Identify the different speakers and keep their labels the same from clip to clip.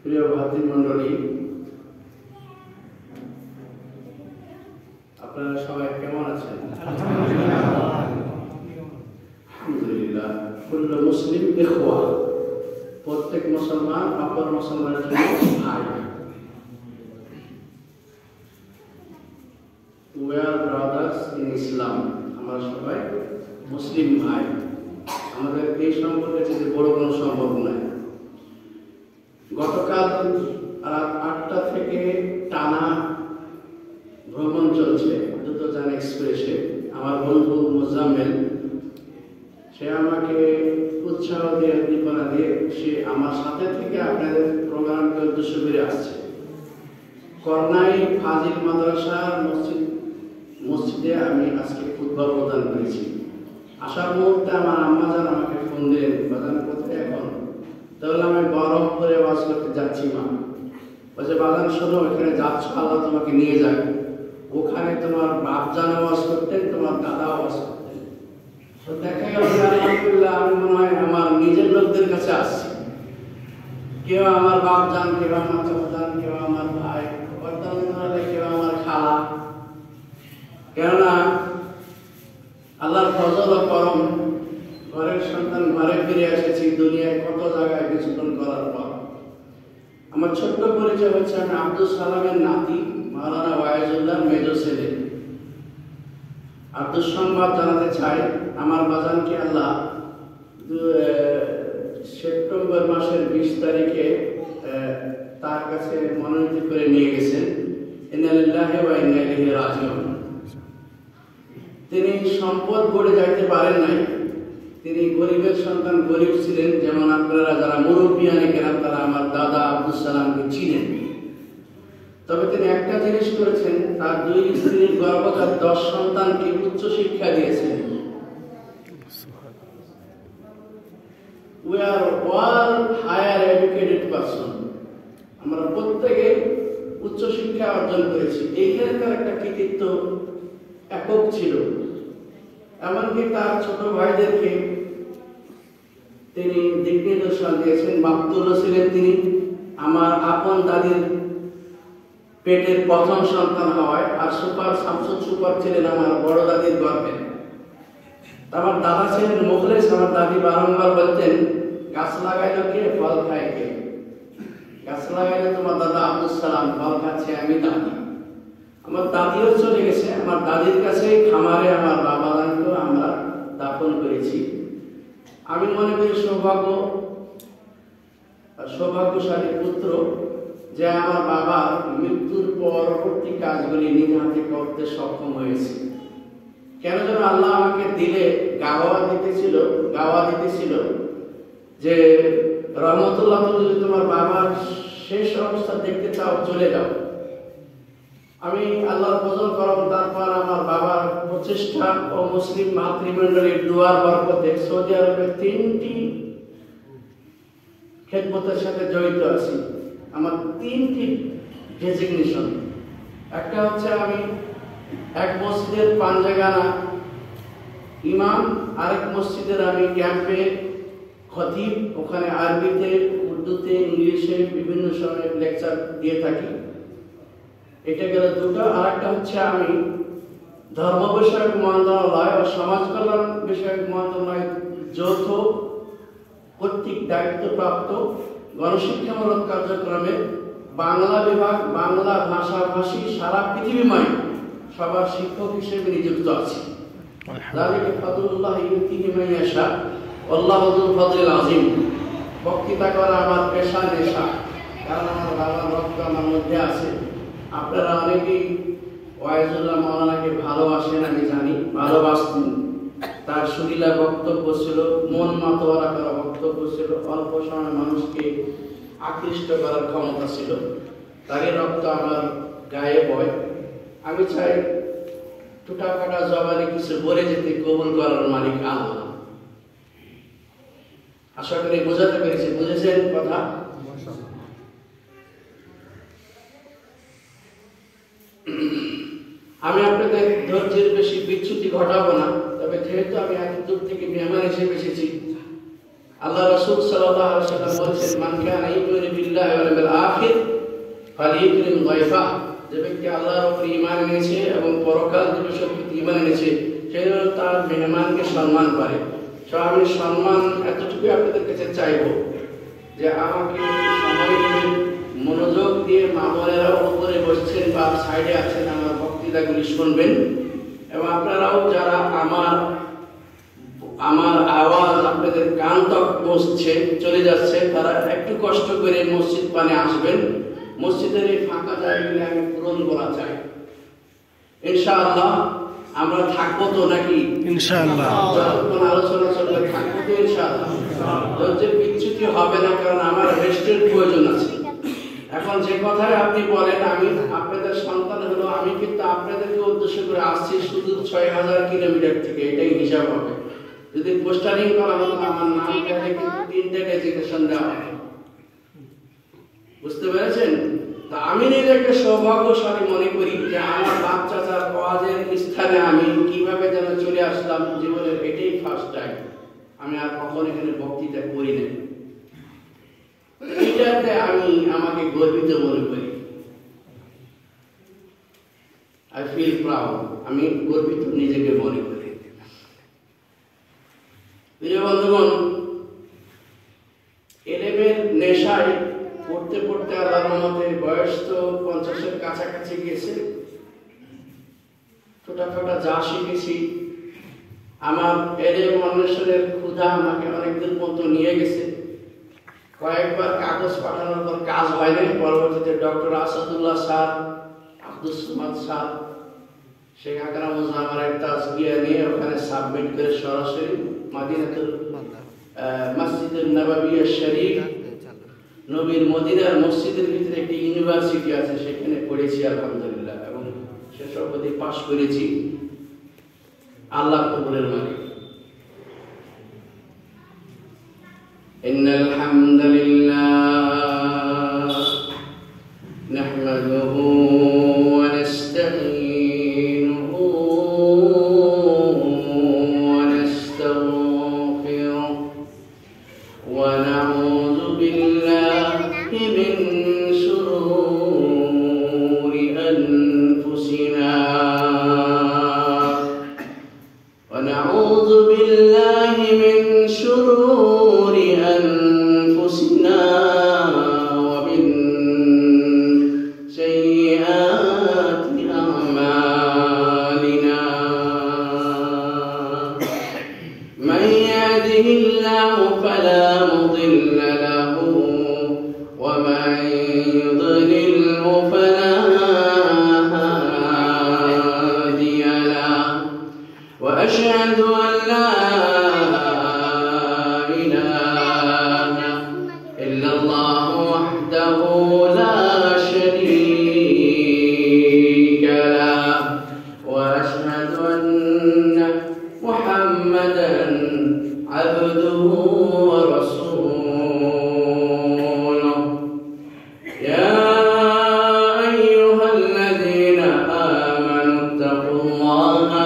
Speaker 1: প্রিয় ভাতৃমণ্ডলী, আপনারা সবাই কেমন আছেন? আলহামদুলিল্লাহ। কুল্লু মুসলিম ইখওয়া, প্রত্যেক মুসলমান অপর মুসলমানের জন্য ভাই। We are brothers in Islam. আমরা সবাই মুসলিম ভাই। আমাদের এই সম্পর্কে যদি বড় কোনো সম্পর্ক নাই। গতকাল রাত 8টা থেকে টানা ভ্রমণ চলছে দ্রুতযান এক্সপ্রেসে। আমার বন্ধু মোজাম্মেল, সে আমাকে উৎসাহ দিয়ে উদ্দীপনা দিয়ে সে আমার সাথে থেকে আপনাদের প্রোগ্রামকে উদ্দেশ্য করে আসছে। করনাই ফাজিল মাদ্রাসার মসজিদে আমি আজকে খুতবা প্রদান করেছি। আসার মুহূর্তে আমার আম্মাজান আমাকে ফোন দিলেন, বাজান কোথায় এখন? তাহলে আমি বহরমপুরে ওয়াজ করতে যাচ্ছি মা। বলছে বাজান শোনো, এখানে যাচ্ছ, আল্লাহ তোমাকে নিয়ে যাক। ওখানে তোমার বাপ জান ওয়াজ করতেন, তোমার দাদা ওয়াজ করতেন। তো দেখা গেল আলহামদুলিল্লাহ আমি মনে হয় আমার নিজের লোকদের কাছে আসছি। কেউ আমার বাপ জান, কেউ আমার চাচা জান, কেউ আমার ভাই, কেউ আমার খালা। কেননা আল্লাহর ফজল ও করম, ঘরের সন্তান ঘরে ফিরে এসেছি দুনিয়ায় কত জায়গায় বিচরণ করার পর। আমার ছোট্ট পরিচয় হচ্ছে আমি আব্দুল সালামের নাতি, মাওলানা ওয়াইজুল্লাহ মেজো ছেলে। আর দুঃসংবাদ জানাতে চাই, আমার বাজানকে আল্লাহ সেপ্টেম্বর মাসের 20 তারিখে তার কাছে মনোনীত করে নিয়ে গেছেন। ইন্না লিল্লাহি ওয়া ইন্না ইলাইহি রাজিউন। তিনি সম্পদ গড়ে যাইতে পারেন নাই। তিনি গরিবের সন্তান, গরিব ছিলেন। যেমন আপনারা যারা মুরব্বিয়ানে কেরাম তারা আমার দাদা আব্দুল সালামকে চিনেন। তবে তিনি একটা জিনিস করেছেন, তার 2 স্ত্রীর গর্ভজাত 10 সন্তানকে উচ্চ শিক্ষা দিয়েছেন। We are all higher educated person. আমরা প্রত্যেকে উচ্চ শিক্ষা অর্জন করেছি। এইখানে তার একটা কৃতিত্ব একক ছিল। এমনকি তার ছোট ভাইদেরকে তিনি দিক নির্দেশনা দিয়েছেন। মাকতুল ছিলেন তিনি। আমার আপন দাদির পেটের প্রথম সন্তান হওয়ায়, আর সুপার শামসুল সুপার ছিলেন আমার বড় দাদির গর্ভে। আমার দাদা ছিলেন মুখলেস। আমার দাদি বারংবার বলতেন, গাছ লাগাইল কে, ফল খায় কে? গাছ লাগাইলে তোমার দাদা আব্দুল সালাম, ফল খাচ্ছে আমি দাদি। আমার দাদিও চলে গেছে। আমার দাদির কাছে খামারে আমার বাবা দাদিকে আমরা দাফন করেছি। আমি মনে করি সৌভাগ্যশালী পুত্র যে আমার বাবার মৃত্যুর পরবর্তী কাজগুলি নিজ হাতে করতে সক্ষম হয়েছে। কেন যেন আল্লাহ আমাকে দিলে গাওয়া দিতেছিল যে রহমতুল্লাহ, যদি তোমার বাবার শেষ অবস্থা দেখতে চাও চলে যাও। আমি আল্লাহর ফজল করম, তারপর আমার বাবার প্রচেষ্টা ও মুসলিম মাতৃমণ্ডলীর দুয়ার বরকতে সৌদি আরবের 3টি খেদমতের সাথে জড়িত আছি। আমার 3টি ডেজিগনেশন। একটা হচ্ছে আমি এক মসজিদের পাঞ্জাগানা ইমাম, আরেক মসজিদের আমি ক্যাম্পে খতিব। ওখানে আরবিতে, উর্দুতে, ইংলিশে বিভিন্ন সময় লেকচার দিয়ে থাকি। এটা গেল 2টা। আর একটা হচ্ছে আমি ধর্ম বিষয়ক মন্ত্রণালয় ও সমাজ কল্যাণ বিষয়ক মন্ত্রণালয় যৌথ কর্তৃক দায়িত্বপ্রাপ্ত গণশিক্ষামূলক কার্যক্রমে বাংলা বিভাগ, বাংলা ভাষাভাষী সারা পৃথিবীময় সবার শিক্ষক হিসেবে নিযুক্ত আছি। যালিকা ফাদলুল্লাহ ইউতিহি মান ইয়াশা আল্লাহু যুল ফাদলিল আযীম। বক্তৃতা করা আমার পেশা, নেশা। কারণ আমার বাবার রক্ত আমার মধ্যে আছে। আপনারা অনেকেই ওয়াইজুল্লাহ মাওলানাকে ভালোবাসেন, আমি জানি, ভালোবাসতেন। তার সুলীলা বক্তব্য ছিল, মন মাতোয়ারা করা বক্তব্য ছিল। অল্প সময় মানুষকে আকৃষ্ট করার ক্ষমতা ছিল, তারই রক্ত আমার গায়ে বয়। আমি চাই টুটা কাটা জবানে কিছু বলে যেতে কবুল করার মালিক আল্লাহ। আশা করি বোঝাতে পেরেছি, বুঝেছেন কথা? আমি আপনাদের ধৈর্যের বেশি বিচ্যুতি ঘটাবো না, তবে যেহেতু আমি এত দূর থেকে মেহমান হিসেবে এসেছি, আল্লাহ রাসূল সাল্লাল্লাহু আলাইহি ওয়াসাল্লাম বলেছেন, মান কানা ইউমিনু বিল্লাহি ওয়াল ইয়াউমিল আখির ফালিয়ুকরিম যায়ফা। যে ব্যক্তি আল্লাহর উপর ঈমান এনেছে এবং পরকাল দিবসের প্রতি ঈমান এনেছে, সে যেন তার মেহমানকে সম্মান করে। তো আমি সম্মান এতটুকু আপনাদের কাছে চাইবো যে আমাকে সময় দেবেন, মনোযোগ দিয়ে মা বোনেরা উপরে বসছেন বা সাইডে আছেন আমার বক্তৃতাগুলি শুনবেন, এবং আপনারাও যারা আমার আওয়াজ আপনাদের কান তক পৌঁছছে চলে যাচ্ছে, তারা একটু কষ্ট করে মসজিদ পানে আসবেন। মসজিদের এই ফাঁকা জায়গাগুলি আমি পূরণ করা চাই। ইনশাআল্লাহ আমরা থাকবো তো নাকি? ইনশাআল্লাহ যতক্ষণ আলোচনা চলবে থাকবো তো ইনশাআল্লাহ। ধৈর্যের বিচ্যুতি হবে না, কারণ আমার রেস্টের প্রয়োজন আছে। এখন যে কথায় আপনি বলেন আমি আপনাদের সন্তান হলো, আমি কিন্তু আপনাদেরকে উদ্দেশ্য করে আসছি শুধু ৬,০০০ কিলোমিটার থেকে, এটাই হিসাব হবে। যদি পোস্টারিং করা হতো আমার নাম লিখে কিন্তু ৩টে ডেজিগনেশন দেওয়া হবে। বুঝতে পেরেছেন? তা আমি নিজেকে সৌভাগ্যশালী মনে করি যে আমার বাপ চাচার ওয়াজের স্থানে আমি কিভাবে যেন চলে আসলাম, জীবনের এটাই ফার্স্ট টাইম। আমি আর কখনো এখানে বক্তৃতা করি না, এটাতে আমি আমাকে গর্বিত মনে করি। আই ফিল প্রাউড, আমি গর্বিত নিজেকে মনে করি। প্রিয় বন্ধুগণ, এলেমের নেশায় পড়তে পড়তে আল্লাহর রহমতে বয়স তো 50-এর কাছাকাছি গিয়েছে। ছোটখাটো যা শিখেছি, আমার এলেম অন্বেষণের ক্ষুধা আমাকে অনেক দূর পর্যন্ত নিয়ে গেছে। কয়েকবার কাগজ পাঠানোর পর কাজ হয় নাই। পরবর্তীতে doctor Asadullah sir, Abdus Samad sir, Sheikh আকরামুজ্জামানের তাজকিয়া নিয়ে ওখানে সাবমিট করে সরাসরি মদিনাতুল মসজিদুন নববিয়্যিহ শরীফ, নবীর মদিনার মসজিদের ভিতরে একটি ইউনিভার্সিটি আছে, সেখানে পড়েছি আলহামদুলিল্লাহ, এবং শেষ অবধি পাশ করেছি। আল্লাহ কবুলের মালিক। ইন্নাল হামদুলিল্লাহ নাহমাদুহু ওয়া নাস্তাঈনুহু ওয়া নাস্তাগফিরুহু ওয়া নাউযু বিল্লাহি মিন শুরুরি আনফুসিনা ওয়া নাউযু বিল্লাহি মিন শুরুরি আনফুসিনা ওয়া মিন সাইয়্যাতি আ'মালিনা। মান ইয়াহদিহিল্লাহু ফালা মুদিল্লা লাহু ওয়া মান ইউদ্লিলহু ফালা হাদিয়া লাহু। ওয়া আশহাদু আন লা ইলাহা ইল্লাল্লাহু ওয়াহদাহু লা শারীকা লাহু ওয়া আশহাদু আন্না মুহাম্মাদান আবদুহু ওয়া রাসূলুহু। ইয়া আইয়ুহাল্লাযীনা আমানু ইত্তাকুল্লাহা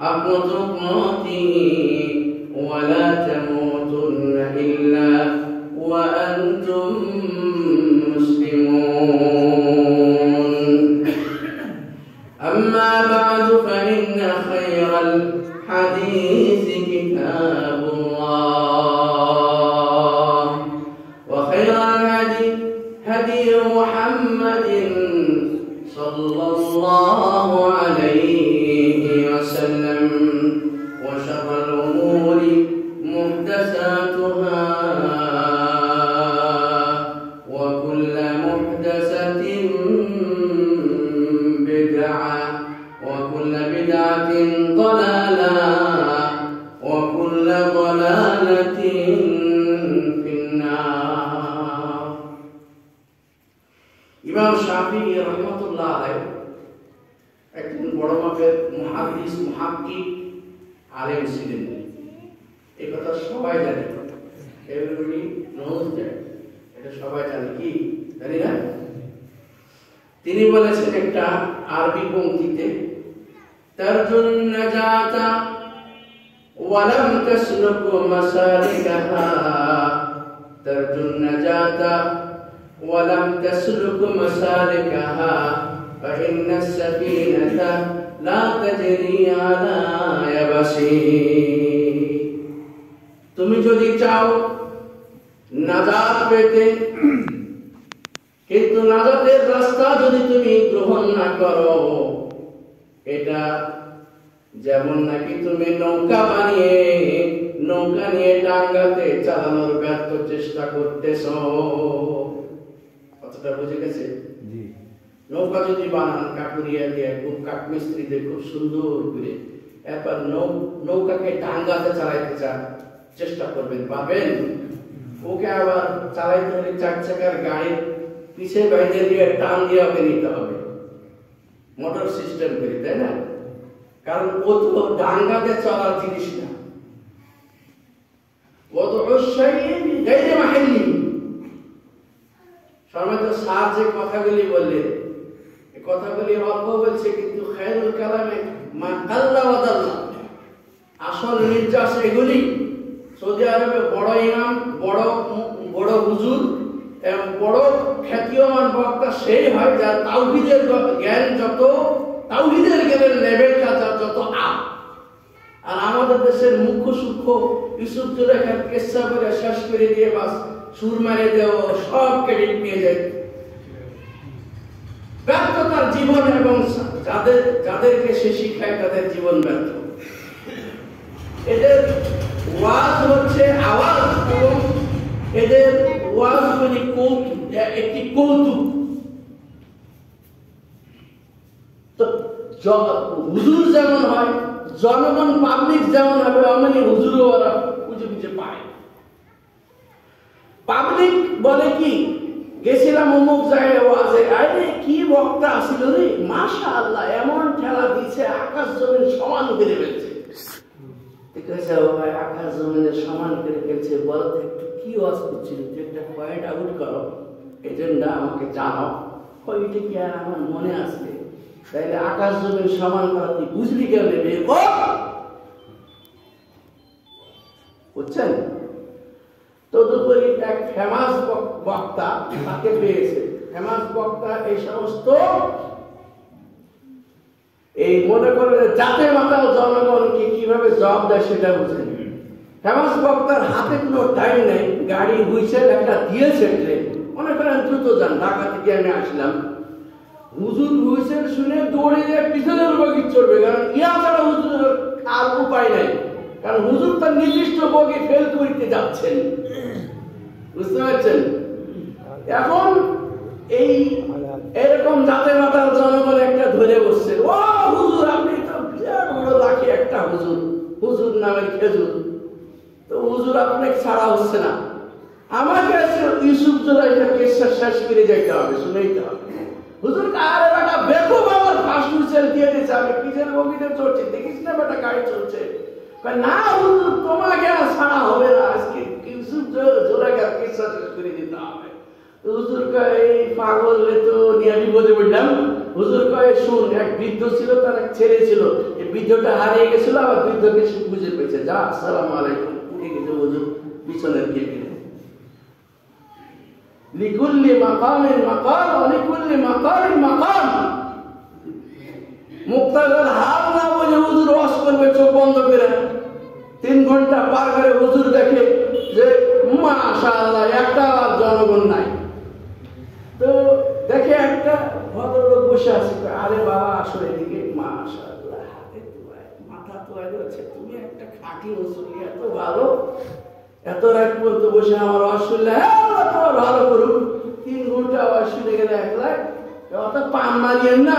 Speaker 1: হাক্কা তুকাতিহি ওয়া লা তামুতুন্না ইল্লা ওয়া আনতুম মুসলিমুন। أما بعد فإن خير الحديث كتاب الله وخير الهدي هدي محمد صلى الله عليه وسلم وشر الأمور محدثاتها وكل محدثة بدعة وكل بدعة ضلالة وكل ضلالة في النار. ইমাম শাফিঈ রাহমাতুল্লাহ আলাইহি একজন বড় মাপের মুহাদ্দিস মুহাক্কিক আলেম ছিলেন। এই কথা সবাই জানে, এভরিবডি নোজ দ্যাট, এটা সবাই জানে, কি জানি না? তিনি বলেছেন একটা আরবি পংক্তিতে, তারজুন নাজাতা ওয়ালাম তাসলুক মাসালিকাহা, তারজুন নাজাতা ওয়ালাম তাসলুক মাসালিকাহা, ফাইন্না সাফিনাতা লা তাজরি আলা ইয়াবাসি। তুমি যদি চাও নাজাত পেতে, কিন্তু নাজাতের রাস্তা যদি তুমি গ্রহণ না করো, এটা যেমন নাকি তুমি নৌকা বানিয়ে নৌকা নিয়ে টাঙ্গাতে চালানোর ব্যর্থ চেষ্টা করতেছ। কতটা বুঝে গেছে? নৌকা যদি বানান কাকুরিয়া দিয়ে, খুব কাঠমিস্ত্রি দিয়ে খুব সুন্দর করে, এরপর নৌকাকে টাঙ্গাতে চালাইতে চান, চেষ্টা করবেন, পাবেন? ওকে আবার চালাইতে হলে 4 চাকার গাড়ির পিছে বাইরে দিয়ে টান দিয়ে ওকে নিতে হবে, মোটর সিস্টেম করে, তাই না? কারণ ও তো ডাঙ্গাতে চলার জিনিস না, ও তো গাইরে মাহিল্লি। সম্মানিত স্যার যে কথাগুলি বললেন, এই কথাগুলি অল্প বলছে, কিন্তু খায়রুল কালামে মা কাল্লা ওয়া দাল্লা, আসল নির্যাস এগুলি। সৌদি আরবে বড় ইমাম, বড় হুজুর এবং বড় খ্যাতিমান বক্তা সেই হয় যার তাওহীদের জ্ঞান যত, তাওহীদের জ্ঞানের লেভেলটা যত আপ। আর আমাদের দেশের মুখ্য সূক্ষ্ম ইউসুফ জুলেখার কেসা করে শেষ করে দিয়ে বাস সুর মারে দেওয়া, সব ক্রেডিট নিয়ে যায়। ব্যর্থতার জীবন, এবং যাদেরকে সে শিখায় তাদের জীবন ব্যর্থ। এদের ওয়াজ হচ্ছে আওয়াজ, এবং এদের ওয়াজগুলি একটি কৌতুক। তো হুজুর যেমন হয়, জনগণ পাবলিক যেমন হবে, অমনি হুজুরও ওরা খুঁজে খুঁজে পায়। পাবলিক বলে কি, গেছিলাম অমুক জায়গায় ওয়াজে, আরে কি বক্তা আসিল রে, মাশাআল্লাহ এমন ঠেলা দিচ্ছে, আকাশ জমিন সমান করে ফেলছে। ভাই আকাশ জমিনের সমান করে ফেলছে, বলতে একটু কি ওয়াজ করছিল, একটা পয়েন্ট আউট করো, এজেন্ডা আমাকে জানাও। ওইটা কি আর আমার মনে আসবে? তাইলে আকাশ জমিন সমান করা তুই বুঝলি কেউ নেবে, বুঝছেন? তদুপরি এক ফেমাস বক্তা তাকে পেয়েছে। ফেমাস বক্তা এই সমস্ত এই মনে করে জাতে মাতাল জনগণকে কিভাবে জবাব দেয় সেটা বুঝেন। ফেমাস বক্তার হাতে কোনো টাইম নেই, গাড়ি হুইসেল একটা দিয়েছে, মনে করেন দ্রুত যান, ঢাকা থেকে আমি আসলাম, হুজুর হুইসেল শুনে দৌড়ে যায় পিছনের বগি চড়বে, কারণ ইয়া ছাড়া হুজুরের আর উপায় নাই, কারণ হুজুর তার নির্দিষ্ট বগি ফেল করতে যাচ্ছেন, বুঝতে পারছেন? এখন এই এরকম জাতে মাতাল জনগণ একটা ধরে বসছে, ও হুজুর আপনি তো বিরাট বড় লাখি একটা হুজুর, হুজুর নামের খেজুর, তো হুজুর আপনাকে ছাড়া হচ্ছে না, আমাকে ইউসুফ জুলাইখা কেসটা শেষ করে যেতে হবে, শুনেইতে হবে। হুজুর আরে বেটা বেকুব, আমার ফার্স্ট হুইসেল দিয়ে দিচ্ছে, আমি পিছের বগিতে চড়ছি, দেখিস না বেটা গাড়ি চলছে। না হুজুর তোমাকে আর ছাড়া হবে না, আজকে ইউসুফ জুলাইখার কেসটা শেষ করে দিতে হবে। হুজুর কয় পাগল তো নিয়ে বিপদে পড়লাম। হুজুর কয় শুন, এক বৃদ্ধ ছিল, তার এক ছেলে ছিল, এই বৃদ্ধটা হারিয়ে গেছিল, আবার বৃদ্ধকে সে খুঁজে পেয়েছে, যা আসসালামু আলাইকুম, ঠিক আছে হুজুর পিছনের কে গেলে লিকুল্লি মাকামিন মাকাম ওয়া লিকুল্লি মাকামিন মাকাম। মুক্তাগার হাত না বলে হুজুর ওয়াজ করবে চোখ বন্ধ করে, 3 ঘন্টা পার করে হুজুর দেখে যে মাশাআল্লাহ একটা জনগণ নাই, তো দেখে একটা ভদ্রলোক বসে আছে, আরে বাবা আসলে এদিকে, মাশাআল্লাহ হাতে তোয়ায় মাথা তোয়ায় যাচ্ছে, তুমি একটা খাঁটি মুসলিম, এত ভালো, এত রাত পর্যন্ত বসে আমার ওয়াজ শুনলে, হ্যাঁ তোমার ভালো করুক। 3 ঘন্টা ওয়াজ শুনে গেলে একলা, অত পান মারিয়েন না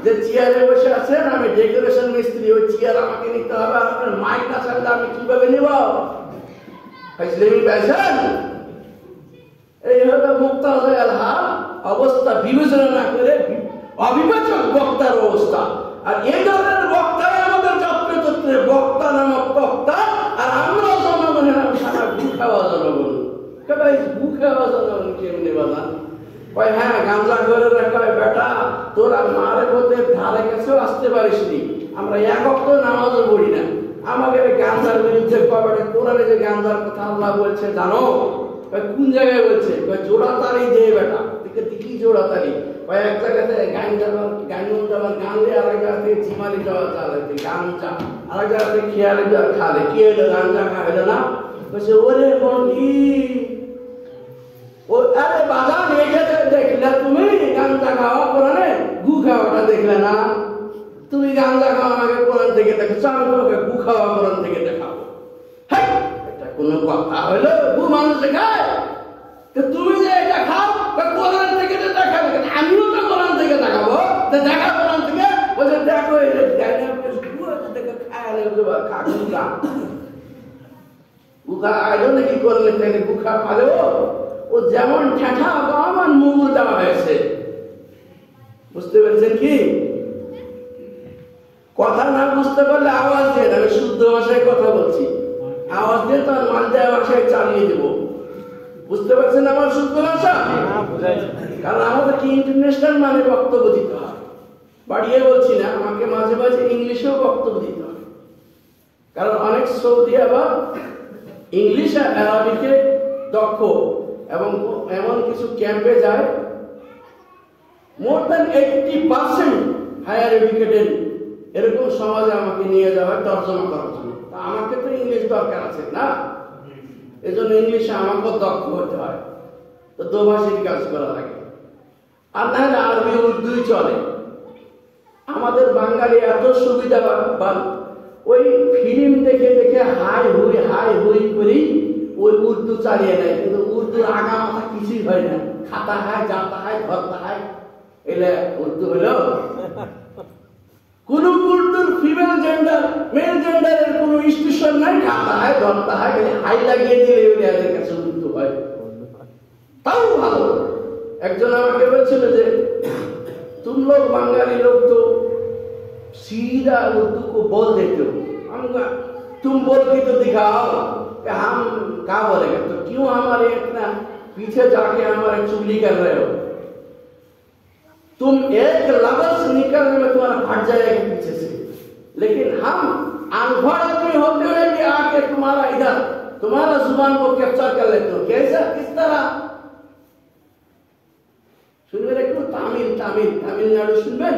Speaker 1: যে চেয়ারে বসে আছেন, আমি ডেকোরেশন মিস্ত্রি, ওই চেয়ার আমাকে নিতে হবে, আপনার মাইক না থাকলে আমি কিভাবে নেব? এই হলো মুক্তাজাল হাল। অবস্থা বিবেচনা না করে অবিবেচক বক্তার অবস্থা। আর এই ধরনের বক্তাই আমাদের যত্রে বক্তা নামক বক্তা, আর আমরা জনগণের সারা গু খাওয়া জনগণ। ভাই গু খাওয়া জনগণ কেমনি বাজান? কয় হ্যাঁ গাঁজা করে কয় বেটা তোরা মারে পথে ধারে কাছেও আসতে পারিস নি, আমরা এক অক্ত নামাজও পড়ি না। আমাকে গাঁজার বিরুদ্ধে কবে কোরআনে যে গাঁজার কথা আল্লাহ বলছে জানো? কোন জায়গায় বলছে? জোড়া তারি দিয়ে বেটা দেখি জোড়া তারি। এক জায়গাতে গান যাবার গান দিয়ে, আরেক জায়গা থেকে চিমালি যাওয়া চালাতে গাঞ্জা, আরেক জায়গা থেকে খেয়ালি যাওয়ার খালে কি হলো? গাঞ্জা খাইলো না? বলছে ওরে বন্ধি ও আরে বাজার এখানে দেখলে তুমি গাঞ্জা খাওয়া কোরআনে, গু খাওয়াটা দেখলে না? তুমি গাঞ্জা খাওয়া আমাকে কোরআন থেকে দেখেছো, আমি তোমাকে গু খাওয়া কোরআন থেকে দেখাবো। হ্যাঁ এটা কোনো কথা হলো? গু মানুষ খায়, তুমি যে এটা খাও কোরআন থেকে দেখাবে, আমিও তো কোরআন থেকে দেখাবো, দেখা কোরআন থেকে। বলছে দেখো কি করলে গুখা পালে ও যেমন ঠেঠা আমার মুগুর দেওয়া হয়েছে। বুঝতে পেরেছেন কি? কথা না বুঝতে পারলে আওয়াজ দিয়ে, আমি শুদ্ধ ভাষায় কথা বলছি, আওয়াজ দিয়ে তো আর মালদায় ভাষায় চালিয়ে দেবো। বুঝতে পারছেন আমার শুদ্ধ ভাষা? কারণ আমাদেরকে ইন্টারন্যাশনাল মানে বক্তব্য দিতে হয়, বাড়িয়ে বলছি না, আমাকে মাঝে মাঝে ইংলিশেও বক্তব্য দিতে হয়। কারণ অনেক সৌদি আবার ইংলিশ আর আরবিকে দক্ষ, এবং এমন কিছু ক্যাম্পে যায় মোর দ্যান 80% হায়ার এডুকেটেড, এরকম সমাজে আমাকে নিয়ে যাওয়া তর্জমা করার জন্য। আমাকে তো ইংলিশ দরকার আছে না, এজন্য ইংলিশে আমাকে দক্ষ হতে হয়, তো দোভাষিক কাজ করা লাগে। আর না হলে আরবি উর্দুই চলে। আমাদের বাঙালি এত সুবিধাবান, ওই ফিল্ম দেখে দেখে হাই হুই করেই ওই উর্দু চালিয়ে নেয়, কিন্তু উর্দুর আগা মাথা কিছুই হয় না, খাতা হয়, জাতা হয়, ধরতা হয়, এলে উর্দু হলো। কোন উর্দুর ফিমেল জেন্ডার মেল জেন্ডারের কোন ইনস্টিটিউশন নাই, খাতা হয়, ধরতা হয়, হাই লাগিয়ে দিলে এদের কাছে উর্দু হয়। তাও ভালো। একজন আমাকে বলছিল যে तुम लोग बंगाली लोग तो सीधा उर्दू को बोल देते हो, हम तुम बोल के तो दिखाओ कि हम क्या बोलेंगे, तो क्यों हमारे इतना पीछे जाके हमारे चुगली कर रहे हो? तुम एक लफ्ज निकलने में तुम्हारा फट जाएगा पीछे से, लेकिन हम अनपढ़ आदमी होते हुए भी आके तुम्हारा इधर तुम्हारा जुबान को कैप्चर कर लेते हो। कैसा? किस तरह? শুনবেন একটু তামিলনাড়ু শুনবেন?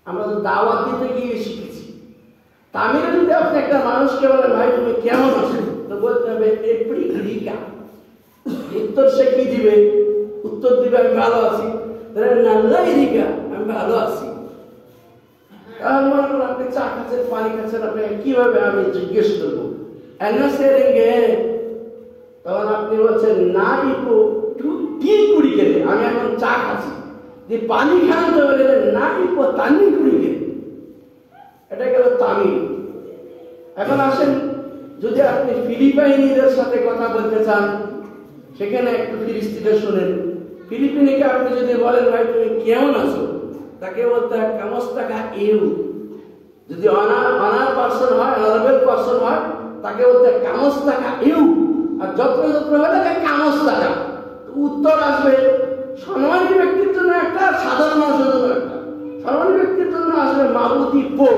Speaker 1: আমরা তো দাওয়াত দিতে গিয়ে শিখেছি। তামিলে যদি আপনি একটা মানুষকে বলেন ভাই তুমি কেমন আছো, তো বলতে হবে এপড়ি রিকা। উত্তর সে কি দিবে? উত্তর দিবে আমি ভালো আছি। নাল্লাই রিকা, আমি ভালো আছি। আপনি চা খাচ্ছেন, পানি খাচ্ছেন, আপনি কিভাবে আমি জিজ্ঞেস করবো এনসেরেঙ্গে? তখন আপনি বলছেন না ইকো কি কুড়ি গেলে, আমি এখন চা খাচ্ছি, যে পানি খাওয়াতে বলে না ইকো তানি কুড়ি গেলে, এটা গেল তামিল। এখন আসেন, যদি আপনি ফিলিপাইনিদের সাথে কথা বলতে চান, সেখানে একটু ফিলিস্তিনে শোনেন। ফিলিপিনিকে আপনি যদি বলেন ভাই তুমি কেমন আছো, তাকে বলতে হয় কামস্তাকা ইউ। যদি অনার পার্সন হয়, অনারেবল পার্সন হয়, তাকে বলতে হয় কামস্তাকা ইউ। আর যত্র হলে কামস্তাকা। উত্তর আসবে সম্মানী ব্যক্তির জন্য একটা, সাধারণ মানুষের জন্য একটা। সম্মানী ব্যক্তির জন্য আসবে মাবুতি পো,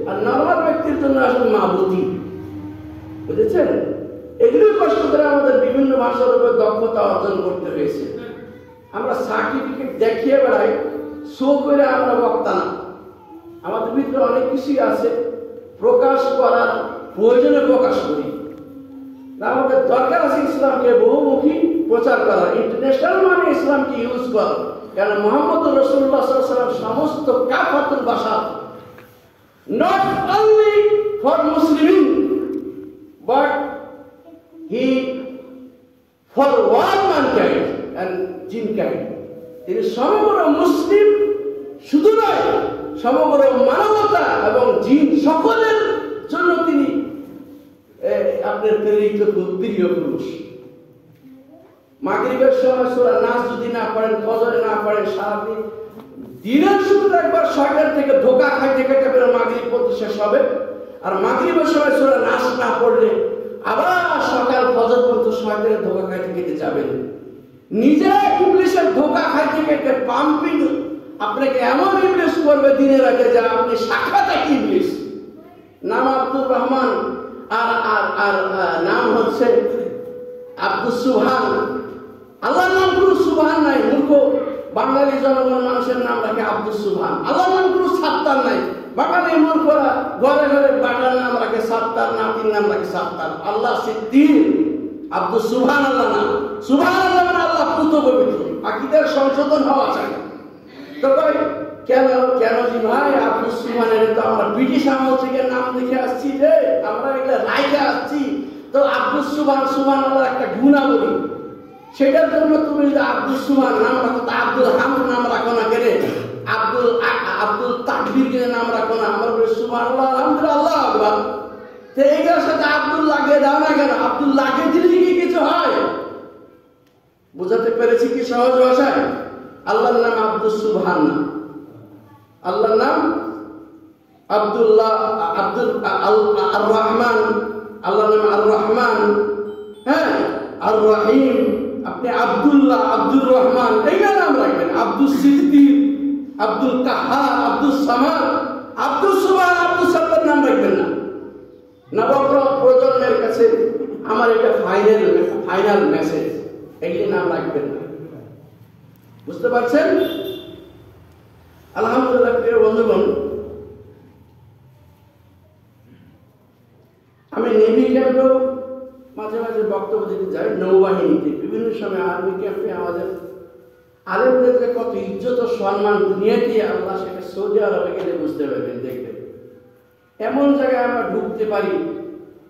Speaker 1: আর নরমাল ব্যক্তির জন্য আসবে মাবুতি। বুঝেছেন? এগুলোই কষ্ট করে আমাদের বিভিন্ন ভাষার উপর দক্ষতা অর্জন করতে হয়েছে। আমরা সার্টিফিকেট দেখিয়ে বেড়াই, শো করে আমরা বক্তা না। আমাদের ভিতরে অনেক কিছুই আছে, প্রকাশ করার প্রয়োজনে প্রকাশ করি। আমাদের দরকার আছে ইসলামকে বহুমুখী প্রচার করা, ইন্টারন্যাশনাল মানে ইসলামকে ইউজ করা। কেন মুহাম্মদ রাসূলুল্লাহ সাল্লাল্লাহু আলাইহি ওয়াসাল্লাম সমস্ত কাফাতুল বাশার, নট অনলি ফর মুসলিমিন but he for one mankind and jinnkind. তিনি সমগ্র মুসলিম শুধু নয়, সমগ্র মানবতা এবং জিন সকলের জন্য তিনি আপনার প্রেরিত প্রিয় পুরুষ। মাগরিবের সময় সূরা নাস যদি না পড়েন, ফজরে না পড়েন, সারাদিন দিনের শুরু একবার শয়তান থেকে ধোঁকা খাইতে খাইতে আপনার মাগরিব পড়তে শেষ হবে। আর মাগরিবের সময় সূরা নাস না পড়লে আবার সকাল ফজর পর্যন্ত শয়তানের ধোঁকা খাইতে খাইতে যাবেন। নিজেরা ইবলিসের ধোঁকা খাইতে খাইতে পাম্পিং আপনাকে এমন ইবলিস করবে দিনের আগে যে আপনি সাক্ষাৎ ইবলিস। নাম আব্দুর রহমান আর আর আর নাম হচ্ছে আব্দুস সুবহান। আল্লাহর নাম কোনো সুবহান নাই। মূর্খ বাঙালি জনগণ মানুষের নাম রাখে আব্দুস সুবহান। আল্লাহর নাম কোনো সাত্তার নাই। বাঙালি মূর্খরা ঘরে ঘরে বাটার নাম রাখে সাত্তার, নাতির নাম রাখে সাত্তার। আল্লাহ সিদ্দিক, আব্দুস সুবহান আল্লাহ নাম। সুবহান আল্লাহ মানে আল্লাহ পুত পবিত্র। আকীদার সংশোধন হওয়া চাই। তো কেন কেন জি ভাই আব্দুস সুবহানের তো আমরা ব্রিটিশ আমল থেকে নাম লিখে আসছি রে, আমরা এগুলা রাইখে আসছি। তো আব্দুস সুবহান, সুবহান আল্লাহর একটা গুণাবলী, সেটার জন্য তুমি যদি আব্দুস সুবহান নাম রাখো, তা আব্দুল হামদ নাম রাখো না কেন? আব্দুল তাকবীর কে নাম রাখো না? আমরা বলি সুবহানাল্লাহ, আলহামদুলিল্লাহ, আল্লাহু আকবার। তো এইটার সাথে আব্দুল লাগিয়ে দাও না কেন? আব্দুল লাগিয়ে দিলে কি কিছু হয়? বুঝাতে পেরেছি কি সহজ ভাষায়? আল্লাহর নাম আব্দুস সুবহান না, আল্লাহর নাম আব্দুল্লাহ, আব্দুল আর রহমান, আল্লাহর নাম আর রহমান, হ্যাঁ, আর রহিম। আপনি আব্দুল্লাহ, আব্দুর রহমান এইটা নাম রাখবেন। আব্দুল সিদ্দিক, আব্দুল কাহার, আব্দুল সামাদ, আব্দুল সুবহান, আব্দুল সাত্তার নাম রাখবেন না। নবম প্রজন্মের কাছে আমার এটা ফাইনাল মেসেজ, এগুলি নাম রাখবেন না। বুঝতে পারছেন? আলহামদুলিল্লাহ প্রিয় বন্ধুগণ, আমি নেভি ক্যাম্পেও মাঝে মাঝে বক্তব্য দিতে যাই, নৌবাহিনীতে বিভিন্ন সময় আর্মি ক্যাম্পে আমাদের আলেমদের যে কত ইজ্জত ও সম্মান দুনিয়া দিয়ে আল্লাহ, সেটা সৌদি আরবে গেলে বুঝতে পারবেন, দেখবেন। এমন জায়গায় আমরা ঢুকতে পারি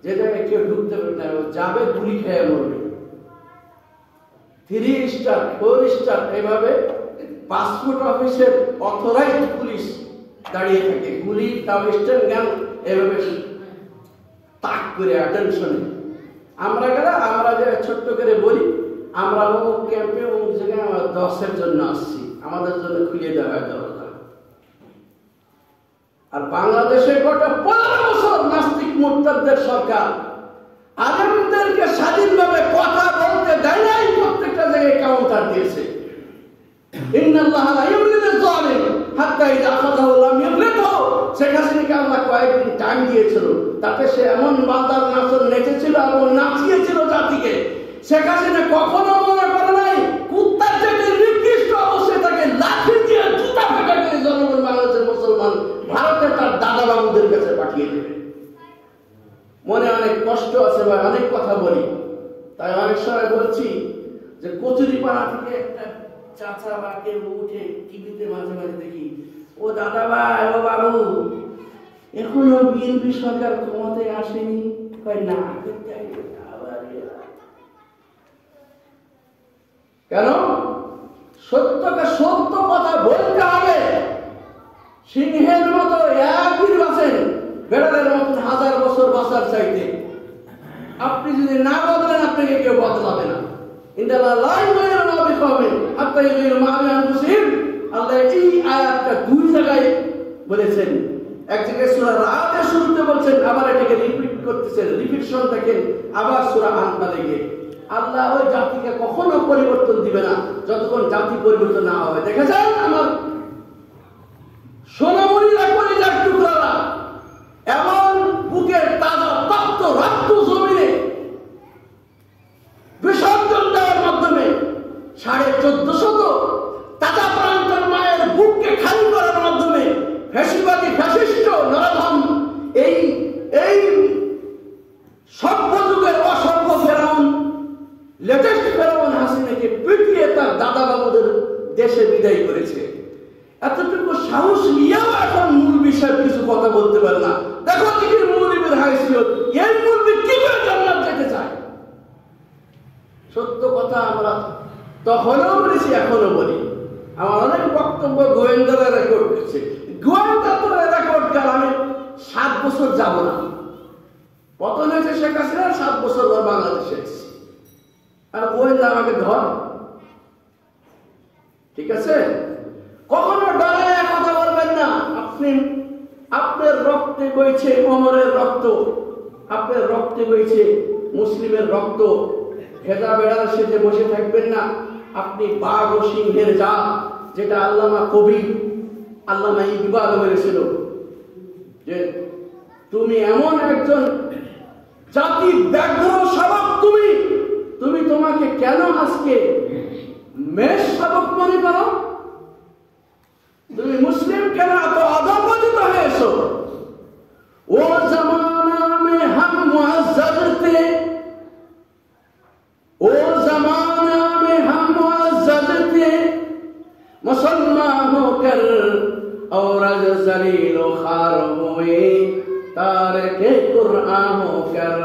Speaker 1: যে জায়গায় কেউ ঢুকতে পারে না, যাবে গুলি খেয়ে মরবে। 3 স্টার 4 স্টার এভাবে পাসপোর্ট অফিসের অথরাইজড পুলিশ দাঁড়িয়ে থাকে, গুলি তাও স্টেন গান এভাবে তাক করে অ্যাটেনশনে। আমরা যে ছোট্ট করে বলি আমরা অমুক ক্যাম্পে অমুক জায়গায় আমরা 10-এর জন্য আসছি, আমাদের জন্য খুলে দেওয়া হয় দরজা। আর বাংলাদেশে গোটা 15 বছর নাস্তিক মুরতাদদের সরকার আলেমদেরকে স্বাধীনভাবে কথা বলতে দেয় নাই, প্রত্যেকটা জায়গায় কাউন্টার দিয়েছে। ইন্নাল্লাহা লা ইউলিযু যালিম হাত্তা ইযা আখাযাহু লাম ইউফলিতহু। শেখ হাসিনাকে আল্লাহ কয়েকদিন টাইম দিয়েছিল, তাতে সে এমন বান্দার নাচন নেচেছিল এবং নাচিয়েছিল জাতিকে। শেখ হাসিনা কখনো মনে করে নাই কুত্তার থেকে নিকৃষ্ট অবস্থায় তাকে লাঠি দিয়ে জুতা পেটা করে জনগণ, বাংলাদেশের মুসলমান ভারতে তার দাদা বাবুদের কাছে পাঠিয়ে দেবে। মনে অনেক কষ্ট আছে ভাই, অনেক কথা বলি, তাই অনেক সময় বলছি যে কচুরিপাড়া থেকে একটা চাচা বা কেউ উঠে টিভিতে মাঝে মাঝে দেখি, ও দাদা ভাই, ও বাবু, এখনো বিএনপি সরকার ক্ষমতায় আসেনি। না, কেন? সত্যকে সত্য কথা বলতে হবে। সিংহের মতো একদিন বাঁচেন, বেড়ালের মতন 1000 বছর বাঁচার চাইতে। আপনি যদি না বদলেন, আপনাকে কেউ বদলাবে না। আল্লাহ এই আয়াতটা 2 জায়গায় বলেছেন। এক জায়গায় সূরা রাদের শুরুতে বলছেন, আবার এটাকে রিপিট করতেছেন, রিপিটিশন দেখেন আবার সূরা আনফালে গিয়ে। আল্লাহ ওই জাতিকে কখনো পরিবর্তন দিবে না যতক্ষণ জাতি পরিবর্তন না হবে। দেখেছেন আমার সোনামণিরা, কলিজার টুকরারা, এমন বুকের তাজা তপ্ত রক্ত জমিনে বিসর্জন দেওয়ার মাধ্যমে 1450 তাজা প্রান্তর মায়ের বুককে খালি করার মাধ্যমে ফ্যাসিবাদী ফ্যাসিস্ট নরধম এই সভ্য যুগের অসভ্য ফেরাউন, লেটেস্ট ফেরাউন হাসিনাকে পিটিয়ে তার দাদা বাবুদের দেশে বিদায় করেছে। এতটুকু সাহস নিয়েও এখন মূল বিষয়ে কিছু কথা বলতে পারে না। দেখো দিকের মৌলবীর হাইসিয়ত, এই মৌলবী কি করে জান্নাত যেতে চায়? সত্য কথা আমরা তখনও বলেছি, এখনো বলি। আমার অনেক বক্তব্য গোয়েন্দারা রেকর্ড করছে, গোয়েন্দা রেকর্ড কাল আমি 7 বছর যাব না। পতন হয়েছে শেখ হাসিনা, 7 বছর পর বাংলাদেশে এসেছি। আর গোয়েন্দা আমাকে ধর, ঠিক আছে? কখনো ডরে কথা বলবেন না। আপনার রক্তে বইছে ওমরের রক্ত, আপনার রক্তে বইছে মুসলিমের রক্ত। ভেজা বেড়ার সেজে বসে থাকবেন না। আপনি বাঘ ও সিংহের জাত, যেটা আল্লামা কবি আল্লামা ইকবাল বলেছিল যে তুমি এমন একজন জাতি ব্যাঘ্র শাবক, তুমি তোমাকে কেন আজকে মেষ শাবক মনে করো? তুমি মুসলিম কেন এত অধপতিত হয়েছো? ও জামানা মে হাম মুআজ্জাজ थे, ओ जमाना में हम मुअज़्ज़ज़ थे, मुसलमान होकर और आज ज़लील व ख़ार हुए, तारिके कुरआन होकर।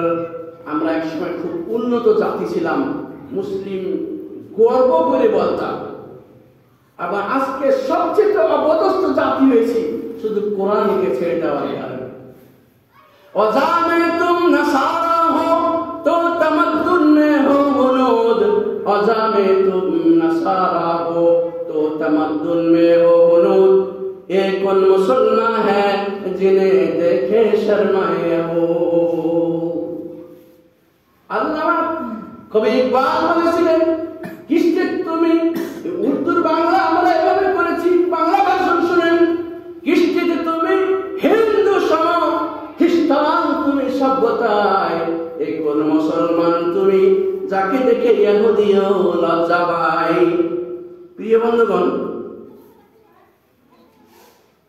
Speaker 1: আমরা একসময় খুব উন্নত জাতি ছিলাম, মুসলিম গর্ব করে বলতাম। আবার আজকে সবচেয়ে অপদস্থ জাতি হয়েছি শুধু কোরআনকে ছেড়ে দেওয়ার কারণে। অজামে তুম নাসারা হো তো তামাদ্দুন মে হো হুনুদ, অজামে তুম নাসারা হো তো তামাদ্দুন মে হো হুনুদ, ये कौन मुसलमान है जिन्हें देखे शर्माए हो। আল্লাহ কবি ইকবাল বলেছিলেন, কিসে তুমি উর্দুর বাংলা আমরা এভাবে করেছি, বাংলা ভাষণ শুনেন, কিসে তুমি হিন্দু সম খ্রিস্টান তুমি সভ্যতায়, এই কোন মুসলমান তুমি যাকে দেখে ইহুদিও লজ্জা পায়। প্রিয় বন্ধুগণ,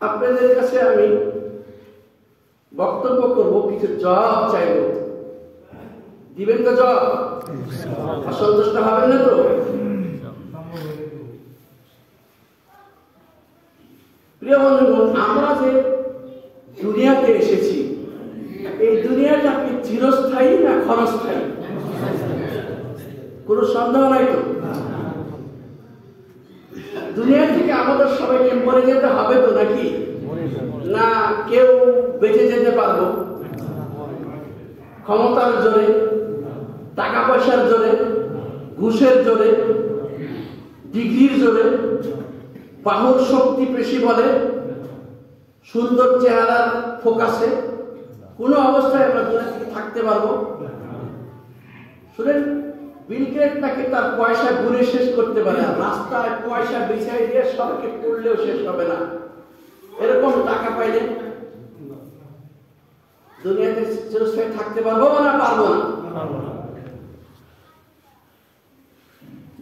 Speaker 1: আপনাদের কাছে আমি বক্তব্য করব, কিছু জবাব চাইব, দিবেন তো জবাব? অসন্তুষ্ট হবেন না তো? প্রিয় বন্ধুগণ, আমরা যে দুনিয়াতে এসেছি, এই দুনিয়াটা কি চিরস্থায়ী না ক্ষণস্থায়ী? কোনো সন্দেহ নাই তো? দুনিয়া থেকে আমাদের সবাইকে মরে যেতে হবে তো নাকি? না কেউ বেঁচে যেতে পারবো? ক্ষমতার জোরে, টাকা পয়সার জোরে, ঘুষের জোরে, ডিগ্রির জোরে, বাহুর শক্তি পেশি বলে, সুন্দর চেহারার ফোকাসে কোনো অবস্থায় আমরা দুনিয়া থেকে থাকতে পারবো? শুনেন, বিল গেটস নাকি তার পয়সা ঘুরে শেষ করতে পারে না, রাস্তায় পয়সা বিছাই দিয়ে সবাইকে পড়লেও শেষ হবে না। এরকম টাকা পাইলে দুনিয়াতে চিরস্থায়ী থাকতে পারবো না পারবো না?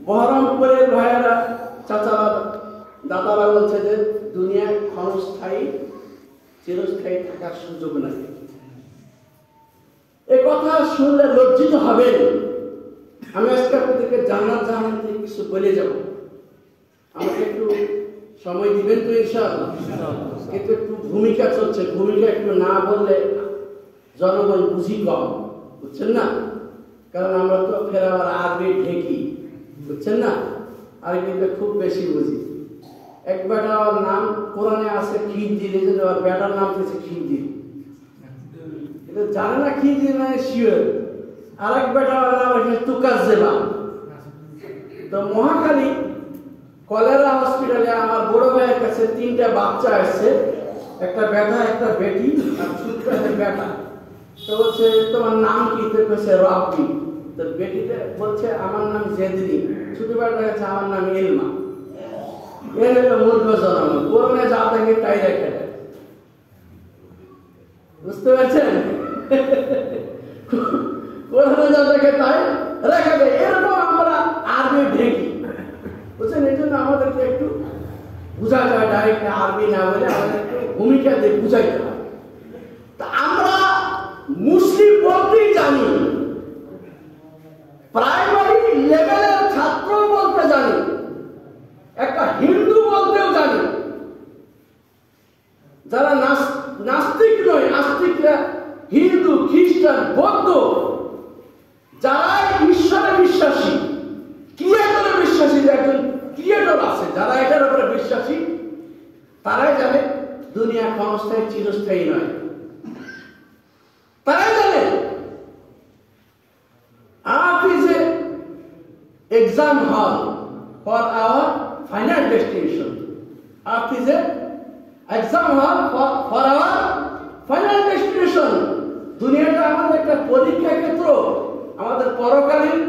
Speaker 1: বহরমপুরের ভাইয়েরা, চাচারা, দাদারা বলছে যে দুনিয়ায় ক্ষণস্থায়ী, চিরস্থায়ী থাকার সুযোগ নাই। এ কথা শুনলে লজ্জিত হবেন। আমি আজকে আপনাদেরকে জানাতে কিছু বলে যাব। আমাকে একটু সময় দিবেন তো ইনশাআল্লাহ? কিন্তু একটু ভূমিকা চলছে, ভূমিকা একটু না বললে জনগণ বুঝি কম, বুঝছেন না? কারণ আমরা তো ফের আবার আরবি ঢেকি, বুঝছেন না? আর কিন্তু খুব বেশি বুঝি। এক বেটার নাম কোরআনে আছে খিজির, এই জন্য বেটার নাম হচ্ছে খিজির। এটা জানে না খিজির মানে শিওর। আর এক বেটার নাম হচ্ছে তুকাজ্জেবা। তো মহাখালী কলেরা হসপিটালে আমার বড় ভাইয়ের কাছে 3টা বাচ্চা আসছে, একটা বেটা, একটা বেটি আর ছোট্ট একটা বেটা। তো বলছে তোমার নাম কি? তো কইছে রাব্বি। তো বেটিতে বলছে আমার নাম জেদনি, ছোট বেটা কাছে আমার নাম ইলমা। এর একটা মূর্খ জন্ম, কোরআনে যা থাকে তাই রেখে দেয়, বুঝতে পারছেন? কোরআনে যা থাকে তাই রেখে দেয়। এরকম আমরা আরবি ঢেকি, বুঝছেন? এই জন্য আমাদেরকে একটু বুঝা যায়, ডাইরেক্ট আরবি না বলে আমাদের একটু ভূমিকা দিয়ে বুঝাইতে হয়। তা আমরা মুসলিম বলতেই জানি, প্রাইমারি লেভেলের ছাত্র বলতে জানি, একটা হিন্দু বলতেও জানি। যারা নাস্তিক নয়, আস্তিকরা হিন্দু, খ্রিস্টান, বৌদ্ধ, যারা ঈশ্বরে বিশ্বাসী, ক্রিয়েটরে বিশ্বাসী, একজন ক্রিয়েটর আছে, যারা এটার উপরে বিশ্বাসী, তারাই জানে দুনিয়া ক্ষণস্থায়ী, চিরস্থায়ী নয়। তারাই জানে। আপনি যে exam hall for our final destination. Earth is a exam hall for our final destination. দুনিয়াটা আমাদের একটা পরীক্ষা ক্ষেত্র, আমাদের পরকালীন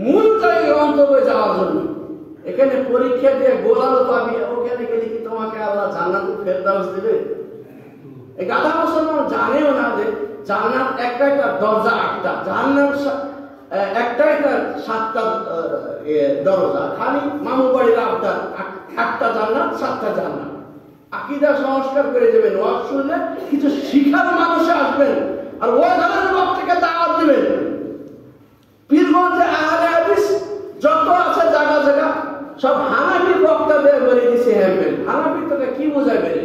Speaker 1: মূল জায়গায় গন্তব্যে যাওয়ার জন্য। এখানে পরীক্ষা দিয়ে গোলালো পাবি, ওখানে গেলে কি তোমাকে আল্লাহ জান্নাতুল ফেরদাউস দেবে? এই গাধা মুসলমান জানেও না যে জান্নাত একটা একটা দরজা, আটটা জান্নাত একটা একটা 7টা দরজা, খালি মামু বাড়ির আবদার 8টা জান্নাত 7টা জান্নাত। আকীদা সংস্কার করে যাবেন, ওয়াজ শুনলে কিছু শিখার মানুষে আসবেন, আর ওই ধরনের বক্তাকে দাওয়াত দিবেন। পীরগঞ্জে আহলে হাদিস যত আছে জায়গা জায়গা সব হানাফি বক্তা দিয়ে বলে দিছে হ্যাঁ। হানাফি তোকে কি বোঝায় বেরে?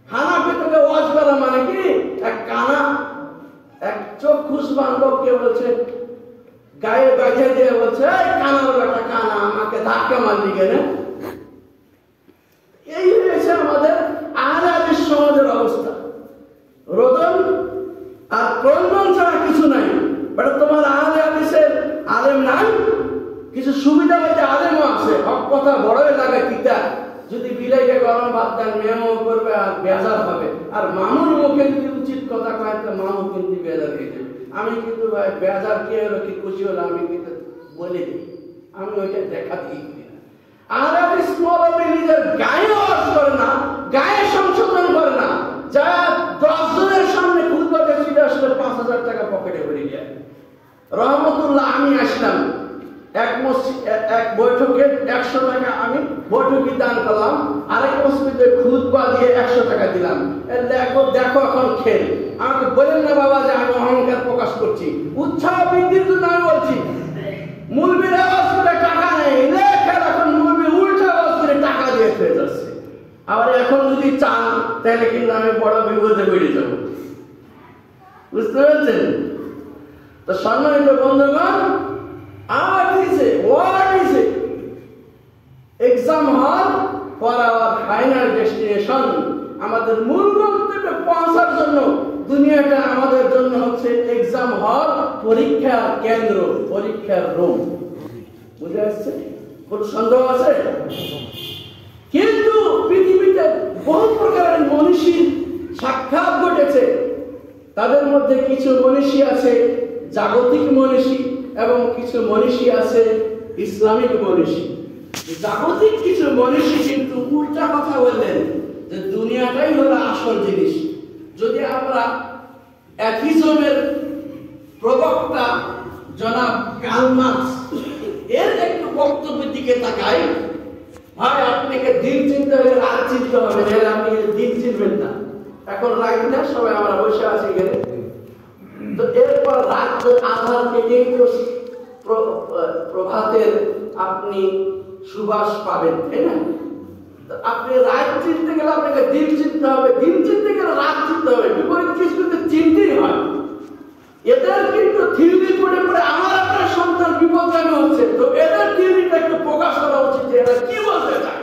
Speaker 1: হানাফি তোকে ওয়াজ করা মানে কি? এক কানা এক চক্ষুষ বান্ধবকে বলছে, গায়ে বাজে দিয়ে বলছে, এই কানার বেটা কানা আমাকে ধাক্কা মারলি কেন? এই হয়েছে আমাদের আহলে হাদিস সমাজের অবস্থা। রোদন আর ক্রন্দন ছাড়া কিছু নাই। বাট তোমার আহলে হাদিসের আলেম নাই, কিছু সুবিধা পেতে আলেমও আছে, হক কথা বড়ই লাগে তিতা। যদি বিলাইকে গরম ভাত দেন মেমো করবে আর বেজার হবে, আর মামুর মুখে যদি উচিত কথা কয় তো মামু কিন্তু বেজার হয়ে যাবে। আমি কিন্তু ভাই বেজার কে হলো কি খুশি হলো আমি কিন্তু বলে দিই, আমি ওইটা দেখা দিই। আর আপনি মৌলবী নিজের গায়ে ওয়াজ করে না, গায়ে সংশোধন করে না, যা 10 জনের সামনে খুতবাতে ছিল আসলে 5000 টাকা পকেটে ভরে যায়। রহমতুল্লাহ আমি আসলাম এক বৈঠকে 100 টাকা আমি বৈঠকি দান করলাম, আরেক মসজিদে খুতবা দিয়ে 100 টাকা দিলাম। দেখো এখন খেল। আমাকে বলেন না বাবা যে আমি অহংকার প্রকাশ করছি, উৎসাহ বৃদ্ধির জন্য আমি বলছি। মুলবির আওয়াজ করে টাকা নেই, এখন মুলবি উল্টা আওয়াজ করে টাকা দিয়ে ফেলে যাচ্ছে। আবার এখন যদি চান তাহলে কিন্তু আমি বড় বিপদে পড়ে যাব, বুঝতে পারছেন? তো সম্মানিত বন্ধুগণ, আমার দিছে ওয়ার্ড দিছে এক্সাম হল ফর আওয়ার ফাইনাল ডেস্টিনেশন। আমাদের মূল গন্তব্যে পৌঁছার জন্য দুনিয়াটা আমাদের জন্য হচ্ছে এক্সাম হল, পরীক্ষার কেন্দ্র, পরীক্ষার রুম। বুঝে আসছে? কোনো সন্দেহ আছে? কিন্তু পৃথিবীতে বহু প্রকারের মনীষীর সাক্ষাৎ ঘটেছে। তাদের মধ্যে কিছু মনীষী আছে জাগতিক মনীষী এবং কিছু মনীষী আছে ইসলামিক মনীষী। জাগতিক কিছু মনীষী কিন্তু উল্টা কথা বললেন যে দুনিয়াটাই হলো আসল জিনিস। যদি আমরা অ্যাথিজমের প্রবক্তা জনাব কার্ল মার্কস এর একটু বক্তব্যের দিকে তাকাই, ভাই আপনাকে দিন চিনতে হবে, রাত চিনতে হবে, নাহলে আপনি দিন চিনবেন না। এখন রাত না, সবাই আমরা বসে আছি এখানে, তো এরপর রাত আধার কেটে প্রভাতের আপনি সুবাস পাবেন, তাই না? আপনি রাত চিনতে গেলে আপনাকে দিন চিনতে হবে, দিন চিনতে গেলে রাত চিনতে হবে, বিপরীত কিছু কিন্তু চিনতেই হয়। এদের কিন্তু থিওরি পড়ে পড়ে আমার আপনার সন্তান বিপদগামী হচ্ছে। তো এদের থিওরিটা একটু প্রকাশ করা উচিত যে এরা কি বলতে চায়।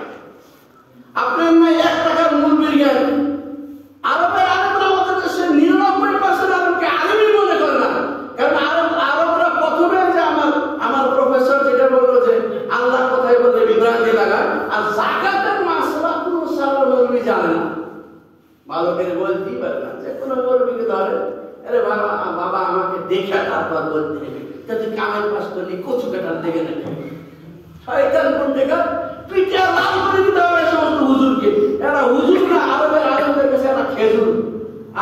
Speaker 1: আপনার 1 টাকার মূল্যের জ্ঞান, আরবের আলেমরা আমাদের দেশে 99% আলেমকে আলেমই মনে করে না। কারণ আরবরা প্রথমে যে আমার প্রফেসর যেটা বললো যে আল্লাহ কোথায় বললে বিভ্রান্তি লাগায়, আর জাকাতের মাসলা কোনো সারা মৌলবি জানে না, ভালো করে বলতেই পারে না। যে কোনো মৌলবিকে ধরে, আরে বাবা আমাকে দেখে তারপর বলতে হবে, তাদের কামের পাশ করলে কচু কাটার দেখে না শয়তান কোন দেখা পিঠে লাল করে দিতে হবে সমস্ত হুজুরকে। এরা হুজুর না, আরবের আলেমদের কাছে এরা খেজুর।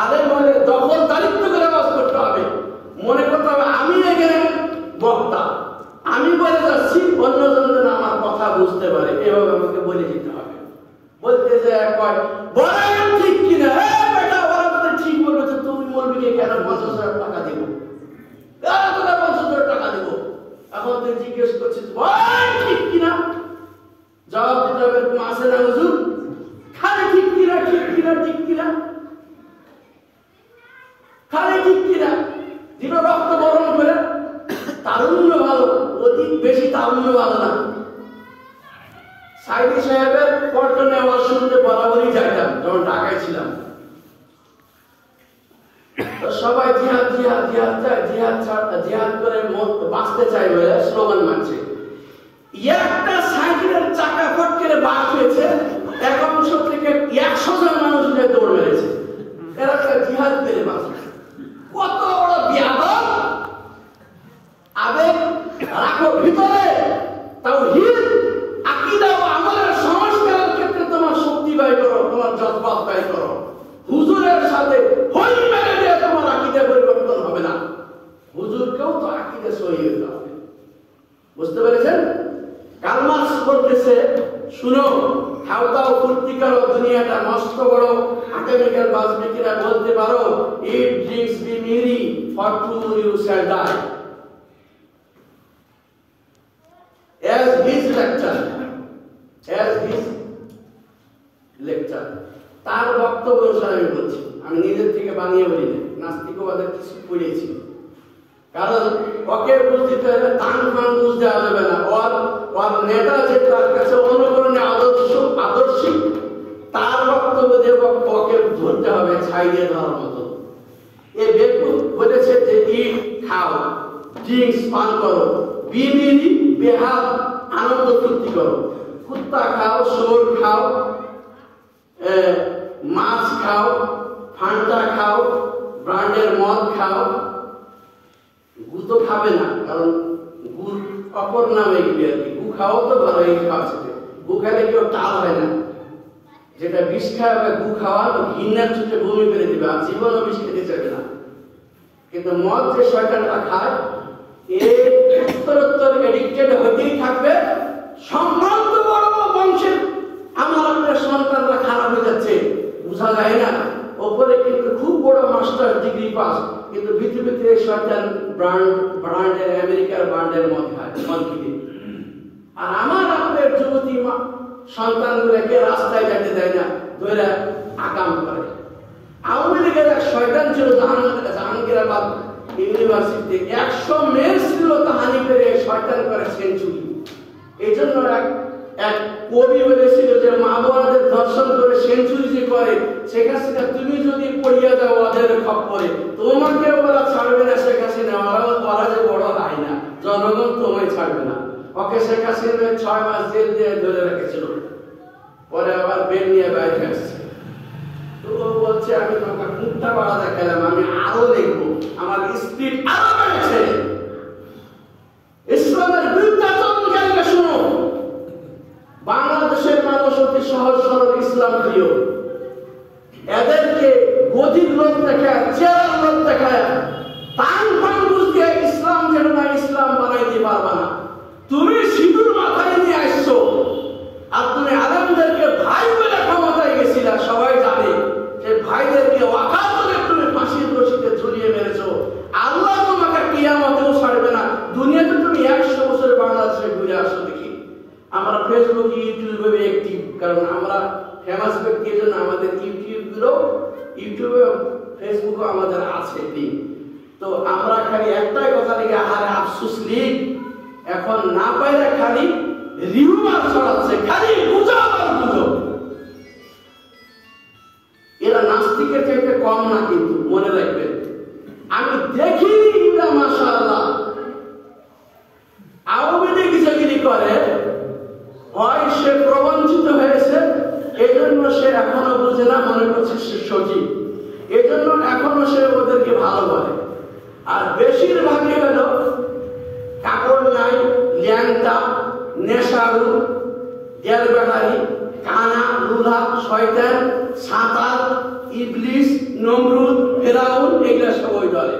Speaker 1: আলেম বলে দখল দারিদ্র করে বাস করতে হবে, মনে করতে হবে আমি এখানে বক্তা, আমি বলে যাচ্ছি, অন্যজন যেন আমার কথা বুঝতে পারে, এভাবে আমাকে বলে দিতে হবে। বলতে যে বলেন ঠিক কিনা, বেটা ওরা তো ঠিক বলবে যে তুমি মৌলবীকে কেন 50,000 টাকা দিব, কেন তোরা 50,000 টাকা দিব। এখন তুই জিজ্ঞেস করছিস ঠিক কিনা, জবাব দিতে হবে তুমি আসে না হুজুর, খালি ঠিক কিনা, ঠিক কিনা, ঠিক কিনা, খালি ঠিক কিনা দিল রক্ত বরণ করে। তারুণ্য ভালো, অধিক বেশি তারুণ্য ভালো না। সাইদি সাহেবের পল্টনে আওয়াজ শুনতে বরাবরই যাইতাম যখন ঢাকায় ছিলাম। সবাই জিহাদ জিহাদ জিহাদ চায়, জিহাদ করে বাঁচতে চাই বলে স্লোগান মারছে। একটা সাইকেলের চাকা ফট করে বাদ হয়েছে, এক অংশ থেকে 100 জন মানুষ দৌড় মেরেছে। এরা জিহাদ পেরে বাঁচে। কত বড় বিয়াদব! আবেগ রাখো ভিতরে, তাওহীদ আকীদা ও আমলের সংস্কারের ক্ষেত্রে তোমার শক্তি ব্যয় করো, তোমার জজ্বাত ব্যয় করো। হুজুরের সাথে হই মেরে দিয়ে তোমার আকীদা পরিবর্তন হবে না। হুজুরকেও তো আকীদা সহি হতে হবে। বুঝতে পেরেছেন? কার্ল মার্কস বলতেছে, শুনো, খাও দাও ফুর্তি করো, দুনিয়াটা নষ্ট করো। আকামিকাল বাজমিকিরা বলতে পারো, eat drinks be merry, for tomorrow you shall die. As his lecture, তার বক্তব্য অনুসারে আমি বলছি, আমি নিজের থেকে বানিয়ে বলি না, নাস্তিকবাদের কিছু পড়েছি। কারণ ওকে বুঝতে হলে তান ফান বুঝ দেওয়া যাবে না। ওর নেতা যে তার কাছে অনুকরণে আদর্শিক, তার বক্তব্য দিয়ে ওকে ধরতে হবে, ছাই দিয়ে ধরার মতো। এ বেকুব বলেছে যে ইট খাও, ড্রিঙ্কস পান করো, বিমিনি বেহাল আনন্দ ফুর্তি করো। কুত্তা খাও, শোর খাও, মাছ খাও, ফান্টা খাও, ব্র্যান্ডের মদ খাও। গু তো খাবে না, কারণ গুর অপর নাম এগুলি আর কি। গু খাও তো ভালো, এই খাওয়াচ্ছে। গু খেলে কেউ টাল হয় না। যেটা বিষ খাওয়াবে, গু খাওয়া ঘৃণার চোখে বমি করে দিবে, আর জীবনও বিষ খেতে চাইবে না। কিন্তু মদ যে শয়তানটা খায়, উত্তরোত্তর এডিক্টেড হতেই থাকবে। সম্ভ্রান্ত বড় বংশের আমার আপনার সন্তানরা খারাপ হয়ে যাচ্ছে, বোঝা যায় না। ওপরে কিন্তু খুব বড় মাস্টার ডিগ্রি পাস, কিন্তু পৃথিবীতে শয়তান ব্র্যান্ডের, আমেরিকার ব্র্যান্ডের মদ খায়, মদ কিনে। আর আমার আপনার যুবতী সন্তানগুলোকে রাস্তায় যেতে দেয় না, ধরে আকাম করে। আওয়ামী লীগের এক শয়তান ছিল জাহাঙ্গীরাবাদ ইউনিভার্সিটিতে, 100 মেয়ে ছিল তাহানি করে শয়তান করে সেঞ্চুরি। এই জন্য এক কবি বলেছিল যে মা বাবাদের দর্শন করে সেঞ্চুরি যে করে, শেখ হাসিনা তুমি যদি পড়িয়া যাও ওদের খপ্পরে, তোমাকে ওরা ছাড়বে না। শেখ হাসিনা ওরা যে বড় হয় না, জনগণ তোমায় ছাড়বে না। ওকে শেখ হাসিনা 6 মাস জেল দিয়ে ধরে রেখেছিল, পরে আবার বেল নিয়ে বাইরে আসছে। তো ও বলছে, আমি তোমাকে মুখটা বাড়া দেখালাম, আমি আরো লিখবো, আমার স্পিড আরো বেড়েছে। ইসলামের বিরুদ্ধাচরণকারীকে শুনো। বাংলাদেশের মানুষ অতি সহজ সরল ইসলাম প্রিয়। এদেরকে গদির লোক দেখায়, চেয়ার লোক দেখায়, তান ফান বুঝতে ইসলাম যেন না, ইসলাম বানাইতে পারবা না। তুমি সিঁদুর মাথায় নিয়ে আসছো, আর তুমি আলেমদেরকে ভাই বলে ক্ষমতায় গেছিলা। সবাই জানে যে ভাইদেরকে ওয়াকাত করে তুমি ফাঁসির রশিতে ঝুলিয়ে মেরেছো। আল্লাহ তোমাকে কিয়ামতেও ছাড়বে না। দুনিয়াতে তুমি 100 বছর বাংলাদেশে ঘুরে আসো দেখি। আমরা ফেসবুক, ইউটিউবে অ্যাক্টিভ, কারণ আমরা ফেমাস ব্যক্তির জন্য আমাদের ইউটিউবে ফেসবুকও আমাদের আছে। তো আমরা খালি একটাই কথা লিখে, আহারে আফসোস লিখ, এখন না পাইলে খালি রিউমার ছড়াচ্ছে, খালি গুজব আর গুজব। এরা নাস্তিকের চাইতে কম না, কিন্তু মনে রাখবেন, আমি দেখিনি এরা মাশাআল্লাহ আওয়ামী লীগ যেগুলি করে, হয় সে প্রবঞ্চিত হয়েছে, এই জন্য সে এখনো বুঝে না, মনে করছে সে সঠিক, এই জন্য এখনো সে ওদেরকে ভালো বলে। আর বেশিরভাগই হলো কাপড় নাই, ল্যাংটা, নেশারু, গ্যাল ব্যাটারি, কানা, লুলা, শয়তান, সাঁতার, ইবলিস, নমরুদ, ফেরাউন, এগুলা সব ওই দলে।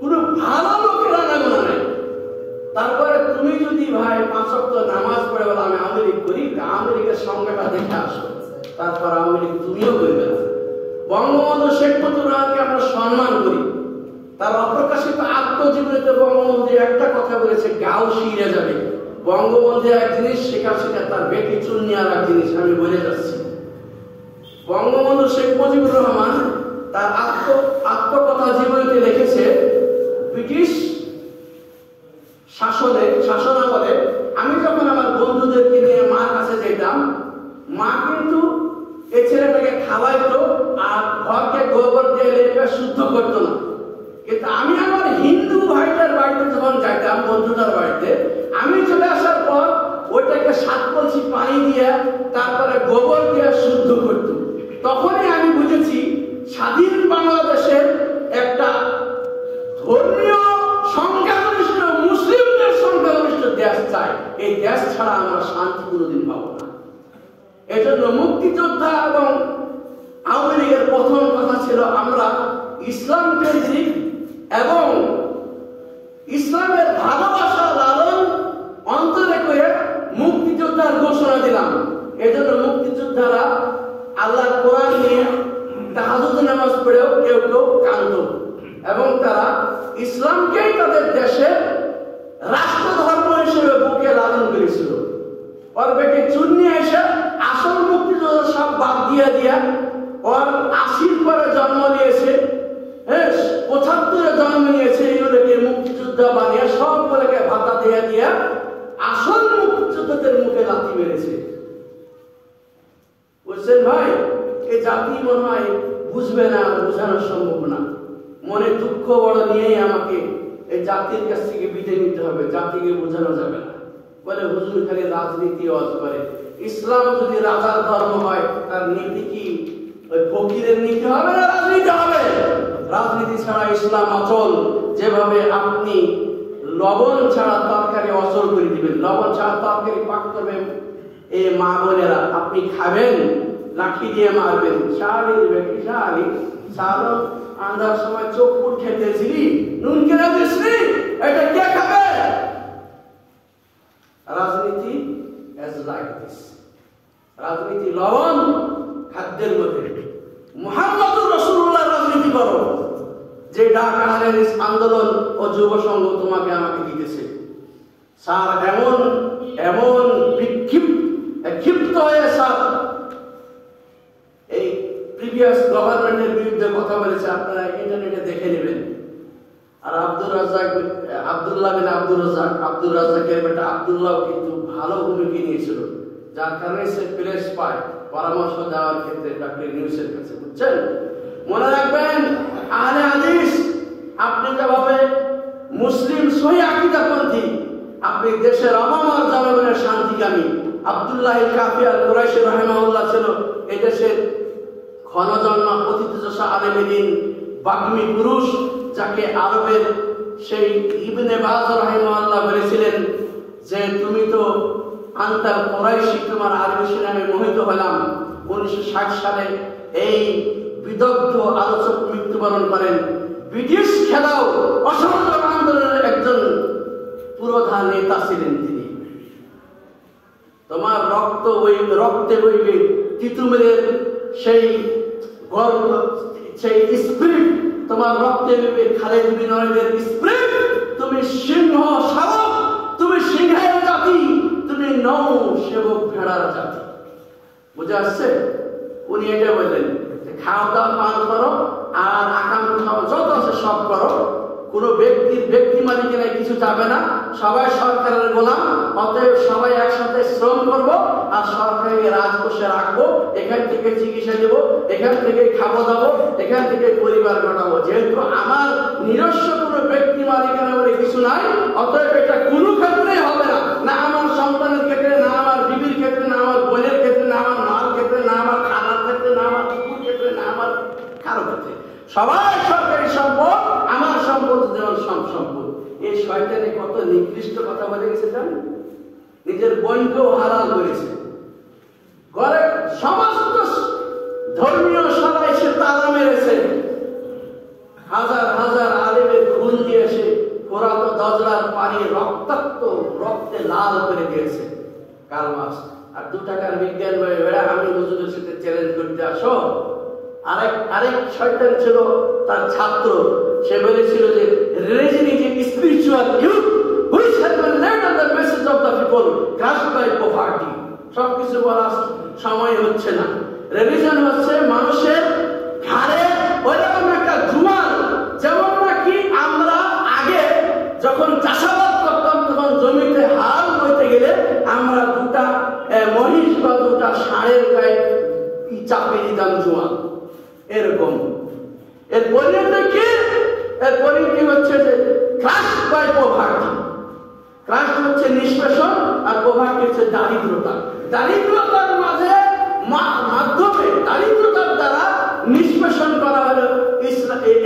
Speaker 1: কোনো ভালো লোকেরা না গোনা নাই। তারপরে তুমি যদি ভাই 5 ওয়াক্ত নামাজ পড়ে বলো আমি আওয়ামী লীগ করি, আওয়ামী লীগের সংখ্যাটা দেখে আসো, তারপর আওয়ামী লীগ তুমিও করবে না। বঙ্গবন্ধু শেখ মুজিবুর রহমানকে আমরা সম্মান করি। তার অপ্রকাশিত আত্মজীবনীতে বঙ্গবন্ধু একটা কথা বলেছে, গাও শিরে যাবে। বঙ্গবন্ধু এক জিনিস, শেখ হাসিনা তার বেটি চুন্নি আর এক জিনিস। আমি বলে যাচ্ছি, বঙ্গবন্ধু শেখ মুজিবুর রহমান তার আত্মকথা জীবনীতে লিখেছে, ব্রিটিশ শাসনামলে আমি যখন আমার বন্ধুদেরকে নিয়ে মার কাছে যেতাম, মা কিন্তু এই ছেলেটাকে খাওয়াইতো আর ঘরকে গোবর দিয়ে লেপে শুদ্ধ করতো না। কিন্তু আমি আমার হিন্দু ভাইটার বাড়িতে যখন যাইতাম, বন্ধুটার বাড়িতে, আমি তারপরে গোবর দিয়ে শুদ্ধ করত। তখনই আমি বুঝেছি স্বাধীন বাংলাদেশের একটা ধর্মীয় সংখ্যাগরিষ্ঠ মুসলিমদের সংখ্যাগরিষ্ঠ দেশ চাই। এই দেশ ছাড়া আমরা শান্তি কোনোদিন পাবো না। এজন্য মুক্তিযোদ্ধা এবং আওয়ামী লীগের প্রথম কথা ছিল আমরা ইসলাম কেন্দ্রিক এবং ইসলামের ভালোবাসা লালন অন্তরে করে মুক্তিযোদ্ধার ঘোষণা দিলাম। এজন্য মুক্তিযোদ্ধারা আল্লাহর কোরআন নিয়ে তাহাজ্জুদ নামাজ পড়েও কেউ কেউ কাঁদত এবং তারা ইসলামকেই তাদের দেশে রাষ্ট্র ধর্ম হিসেবে বুকে লালন করেছিল। ওর বেটি চুন্নি এসে আসল মুক্তিযোদ্ধা সব বাদ দিয়ে দিয়া ওর ৮০ পরে জন্ম নিয়েছে, ৭৫ জন্ম নিয়েছে, এগুলোকে মুক্তিযোদ্ধা বানিয়ে সবগুলোকে ভাতা দিয়ে দিয়া আসল মুক্তিযোদ্ধাদের মুখে লাথি মেরেছে। বুঝছেন ভাই, এই জাতি মনে হয় বুঝবে না, বোঝানো সম্ভব না। মনে দুঃখ বড় নিয়েই আমাকে এই জাতির কাছ থেকে বিদায় নিতে হবে, জাতিকে বোঝানো যাবে না। বলে হুজুর খালি রাজনীতি ওয়াজ করে। ইসলাম যদি রাজার ধর্ম হয় তার নীতি কি ওই ফকিরের নীতি হবে না রাজনীতি হবে? রাজনীতি ছাড়া ইসলাম অচল। যেভাবে আপনি লবণ ছাড়া তরকারি অচল করে দিবেন, লবণ ছাড়া তরকারি পাক করবেন, এ মা বোনেরা আপনি খাবেন লাঠি দিয়ে মারবেন, শাড়ি দিবে কি শাড়ি সারো আন্দার সময় চোখ ফুট খেতেছিলি নুন কেনা দিসনি, এটা কে খাবে? রাজনীতি as like this, রাজনীতি লবণ খাদ্যের মধ্যে। মুহাম্মদুর রাসূলুল্লাহ রাজনীতি করো, যে ডাক আহলে আন্দোলন ও যুব সংঘ তোমাকে আমাকে দিতেছে। স্যার এমন এমন ক্ষিপ্ত হয়ে স্যার এই প্রিভিয়াস গভর্নমেন্টের বিরুদ্ধে কথা বলেছে, আপনারা ইন্টারনেটে দেখে নেবেন। আর আব্দুল্লাহ বিন আব্দুর রাজ্জাকের বেটা আব্দুল্লাহ কিন্তু ভালো ভূমিকা নিয়েছিল, যার কারণে সে প্রেস পায় পরামর্শ দেওয়ার ক্ষেত্রে ডক্টর ইউনূসের কাছে। বুঝছেন? মনে রাখবেন আহলে হাদিস আপনি যেভাবে মুসলিম সহি আকীদাপন্থী, আপনি দেশের আওয়াম জনগণের শান্তিকামী। আব্দুল্লাহ কাফি আল কুরাইশি রাহিমাহুল্লাহ ছিল এই দেশের ক্ষণজন্মা প্রথিতযশা আলেমে দ্বীন বাগ্মী পুরুষ, যাকে আরবের সেই ইবনে বাজ রাহিমাহুল্লাহ বলেছিলেন যে তুমি তো আনতাল কুরাইশি, তোমার আরবি শুনে আমি মোহিত হলাম। 1960 সালে এই বিদগ্ধ আলোচক মৃত্যুবরণ করেন। ব্রিটিশ খেলাও অসহযোগ আন্দোলনের একজন পুরোধা নেতা ছিলেন তিনি। তোমার রক্তে বইবে তিতুমিরের সেই স্পিরিট, তোমার রক্তে বইবে খালেদ বিন ওলীদের স্পিরিট। তুমি সিংহ শাবক, তুমি সিংহের জাতি, তুমি নৌ সেবক ভেড়ার জাতি। বুঝে আসছে? উনি এটা বললেন খাওয়া দাওয়া পান করো আর আকাঙ্ক্ষা যত আছে সব করো, কোনো ব্যক্তি মালিকেরা কিছু যাবে না, সবাই সরকারের গোলাম। অতএব সবাই একসাথে শ্রম করব আর সরকারি রাজকোষে রাখবো, এখান থেকে চিকিৎসা দেব, এখান থেকে খাবো দাবো, এখান থেকে পরিবার গড়াবো। যেহেতু আমার নিজস্ব কোনো ব্যক্তি মালিকানা বলে কিছু নাই, অতএব এটা কোনো ক্ষেত্রেই হবে না, না আমার সন্তানের ক্ষেত্রে, না আমার বিবির ক্ষেত্রে, না আমার বোনের ক্ষেত্রে, না আমার মার ক্ষেত্রে, না আমার খানার ক্ষেত্রে, না আমার কুকুর ক্ষেত্রে, না আমার কারো ক্ষেত্রে। সবাই সরকারি সম্পদ, আমার সম্পদ যেমন সম্পদ। এই শয়তানে কত নিকৃষ্ট কথা বলে গেছে জানেন? নিজের বোনকেও হালাল করেছে। ঘরে সমস্ত ধর্মীয় সবাই সে তালা মেরেছে। হাজার হাজার আলেমের খুন দিয়েছে, ফোরাত দজলার পানি রক্তাক্ত রক্তে লাল করে দিয়েছে কাল মাস। আর 2 টাকার বিজ্ঞান বই বেড়া আমি হুজুরের সাথে চ্যালেঞ্জ করতে আসো। আরেক শয়তান ছিল তার ছাত্র, সে বলেছিল যে religion is a spiritual youth which has been led on the message of the people crushed by poverty. সবকিছু বলার সময় হচ্ছে না। রিলিজিয়ন হচ্ছে মানুষের ঘাড়ে ওইরকম একটা জুয়ান, যেমন নাকি আমরা আগে যখন চাষাবাদ করতাম তখন জমিতে হাল বইতে গেলে আমরা 2টা মহিষ বা 2টা ষাঁড়ের গায়ে চাপিয়ে দিতাম জুয়ান, এরকম। এর পরিণতি কি? এর পরিণতি হচ্ছে যে ক্রাশ বাই পভার্টি। ক্রাশ হচ্ছে নিষ্পেষণ আর পভার্টি হচ্ছে দারিদ্রতা। দারিদ্রতার মাঝে মাধ্যমে দারিদ্রতার দ্বারা নিষ্পেষণ করা হলো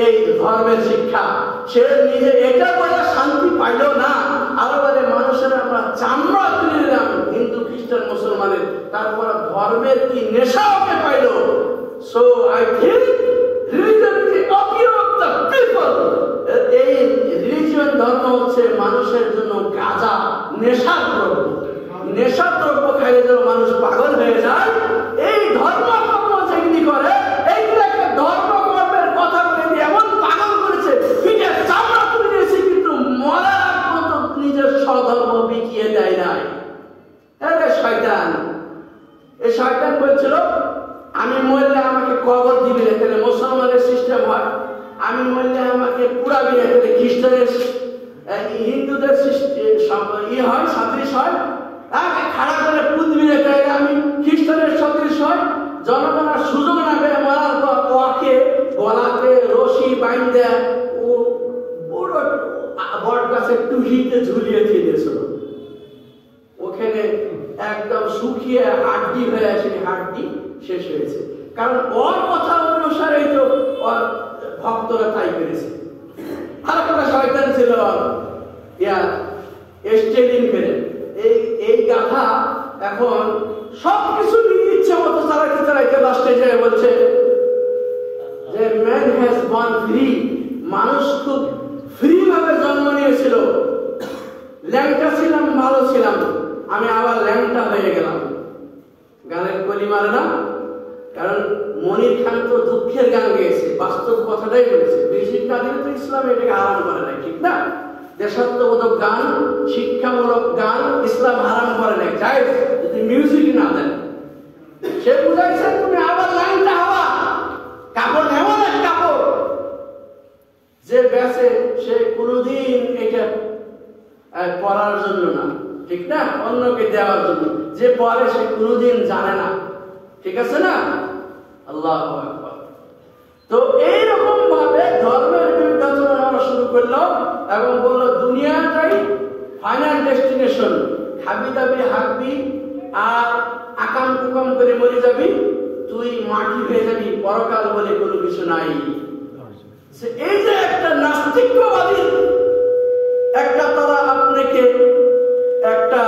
Speaker 1: এই ধর্মের শিক্ষা। সে নিজে এটা বলে শান্তি পাইল না, আরো বলে মানুষের আমরা চামড়া তুলে নিলাম হিন্দু খ্রিস্টান মুসলমানের, তারপর ধর্মের কি নেশা ওকে পাইল। So I think religion is the opium of the people. এই রিলিজিয়ন ধর্ম হচ্ছে মানুষের জন্য গাঁজা, নেশার দ্রব্য। নেশার দ্রব্য খাইলে যেন মানুষ পাগল হয়ে যায়। এই ধর্মকর্ম যেগুলি করে এইগুলো একটা ধর্মকর্মের কথা বলে এমন পাগল করেছে, পিঠে চামড়া তুলে দিয়েছে, কিন্তু মরার মতো নিজের স্বধর্ম বিকিয়ে দেয় নাই। শয়তান, এই শয়তান বলছিল আমি মরলে আমাকে কবর দিবি না, তাহলে মুসলমানের সিস্টেম হয়। আমি মরলে আমাকে পুরাবি না, তাহলে খ্রিস্টানের হিন্দুদের হয়, সাদৃশ হয়। তাকে খাড়া করে পুঁতবি না, তাহলে আমি খ্রিস্টানের সদৃশ হয়। জনগণের সুযোগ না পেয়ে মরার পর ওকে গলাতে রশি বাইন্ধে ও বড় বট গাছের টুহিতে ঝুলিয়ে দিয়েছিল। ওখানে একদম শুকিয়ে হাড্ডি হয়ে আসে, হাড্ডি শেষ হয়েছে। কারণ ওর কথা অনুসারেই তো ওর ভক্তরা তাই করেছে। আর একটা শয়তান ছিল স্টেলিন ফেরে। এই গাধা এখন সবকিছু নিয়ে ইচ্ছে মতো চালাইতে চালাইতে লাস্টে যায় বলছে যে ম্যান হ্যাজ বর্ন ফ্রি। মানুষ খুব ফ্রি ভাবে জন্ম নিয়েছিল। ল্যাংটা ছিলাম, ভালো ছিলাম, আমি আবার ল্যাংটা হয়ে গেলাম। গানের কলি মারে না, কারণ মনির খান তো দুঃখের গান গেয়েছে, বাস্তব কথাটাই বলেছে। মিউজিক না দিলে তো ইসলাম এটাকে হারাম করে নাই, ঠিক না? দেশাত্মবোধক গান, শিক্ষামূলক গান ইসলাম হারাম করে নাই, যাই যদি মিউজিক না দেন। সে বুঝাইছে তুমি আবার ল্যাংটা হওয়া। কাপড় এমন এক কাপড় যে বেঁচে সে কোনোদিন এটা পরার জন্য না, ঠিক না, অন্যকে দেওয়ার জন্য। যে পরে সে কোনোদিন জানে না, ঠিক আছে না? আল্লাহু আকবার। তো এইরকম ভাবে ধর্মের বিরুদ্ধাচরণ শুরু করলো এবং বললো দুনিয়াটাই ফাইনাল ডেস্টিনেশন। খাবি দাবি হাঁকবি আর আকাম কুকাম করে মরে যাবি, তুই মাটি হয়ে যাবি, পরকাল বলে কোনো কিছু নাই। এই যে একটা নাস্তিকবাদী একটা তারা আপনাকে একটা